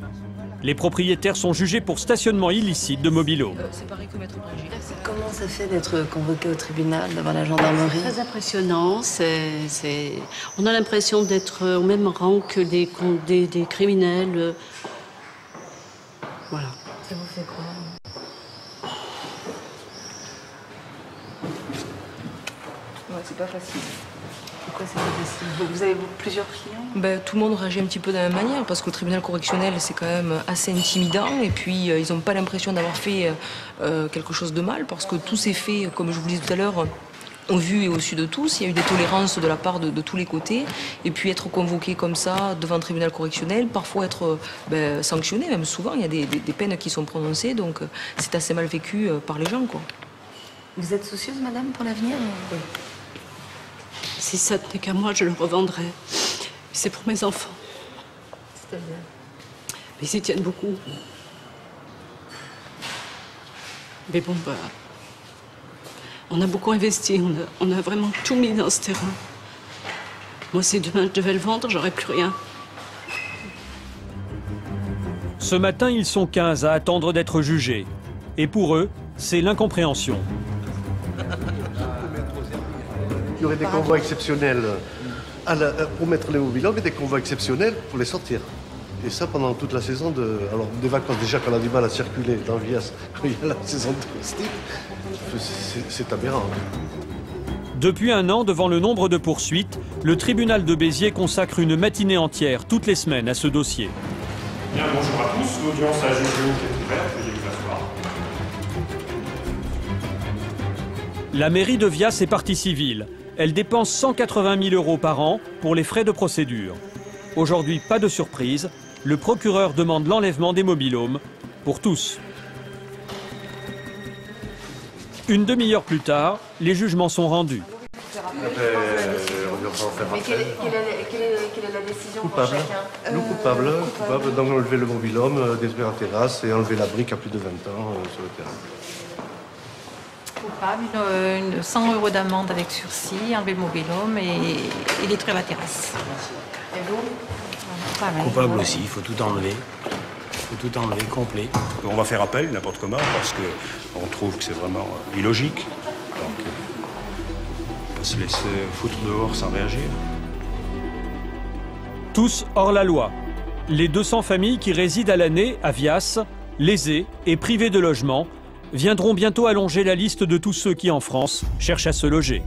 Les propriétaires sont jugés pour stationnement illicite de mobil-home. C'est pareil que Maître Brigitte. Comment ça fait d'être convoqué au tribunal devant la gendarmerie? Très impressionnant. On a l'impression d'être au même rang que des criminels. Voilà. Ça vous fait quoi? Ouais, c'est pas facile. Pourquoi c'est pas facile? Vous avez plusieurs clients? Tout le monde réagit un petit peu de la même manière parce qu'au tribunal correctionnel, c'est quand même assez intimidant et puis ils n'ont pas l'impression d'avoir fait quelque chose de mal parce que tous ces faits, comme je vous le disais tout à l'heure, au vu et au su de tous, il y a eu des tolérances de la part de tous les côtés et puis être convoqué comme ça devant un tribunal correctionnel, parfois être sanctionné, même souvent, il y a des peines qui sont prononcées, donc c'est assez mal vécu par les gens, quoi. Vous êtes soucieuse, madame, pour l'avenir? Oui. Si ça n'était qu'à moi, je le revendrais. C'est pour mes enfants. C'est-à-dire? Mais ils y tiennent beaucoup. Mais bon, on a beaucoup investi, on a vraiment tout mis dans ce terrain. Moi, si demain je devais le vendre, j'aurais plus rien. Ce matin, ils sont 15 à attendre d'être jugés. Et pour eux, c'est l'incompréhension. Il y aurait des convois exceptionnels pour mettre les mobil-homes et des convois exceptionnels pour les sortir. Et ça pendant toute la saison alors des vacances, déjà qu'on a du mal à circuler dans Vias quand il y a la saison touristique, c'est aberrant. Depuis 1 an, devant le nombre de poursuites, le tribunal de Béziers consacre une matinée entière toutes les semaines à ce dossier. Bien, bonjour à tous, l'audience à GGO est ouverte, veuillez vous asseoir. La mairie de Vias est partie civile. Elle dépense 180 000 € par an pour les frais de procédure. Aujourd'hui, pas de surprise, le procureur demande l'enlèvement des mobil-homes pour tous. Une demi-heure plus tard, les jugements sont rendus. Mais quelle est la décision coupable. pour chacun Nous coupable, donc enlever le mobil-homme, détruire la terrasse et enlever la brique à plus de 20 ans sur le terrain. Coupable, 100 € d'amende avec sursis, enlever le mobil-homme et détruire la terrasse. Et vous? Pareil. Coupable aussi, il faut tout enlever. Il faut tout enlever, complet. On va faire appel n'importe comment parce qu'on trouve que c'est vraiment illogique. Donc, on va se laisser foutre dehors sans réagir. Tous hors la loi. Les 200 familles qui résident à l'année à Vias, lésées et privées de logement, viendront bientôt allonger la liste de tous ceux qui, en France, cherchent à se loger.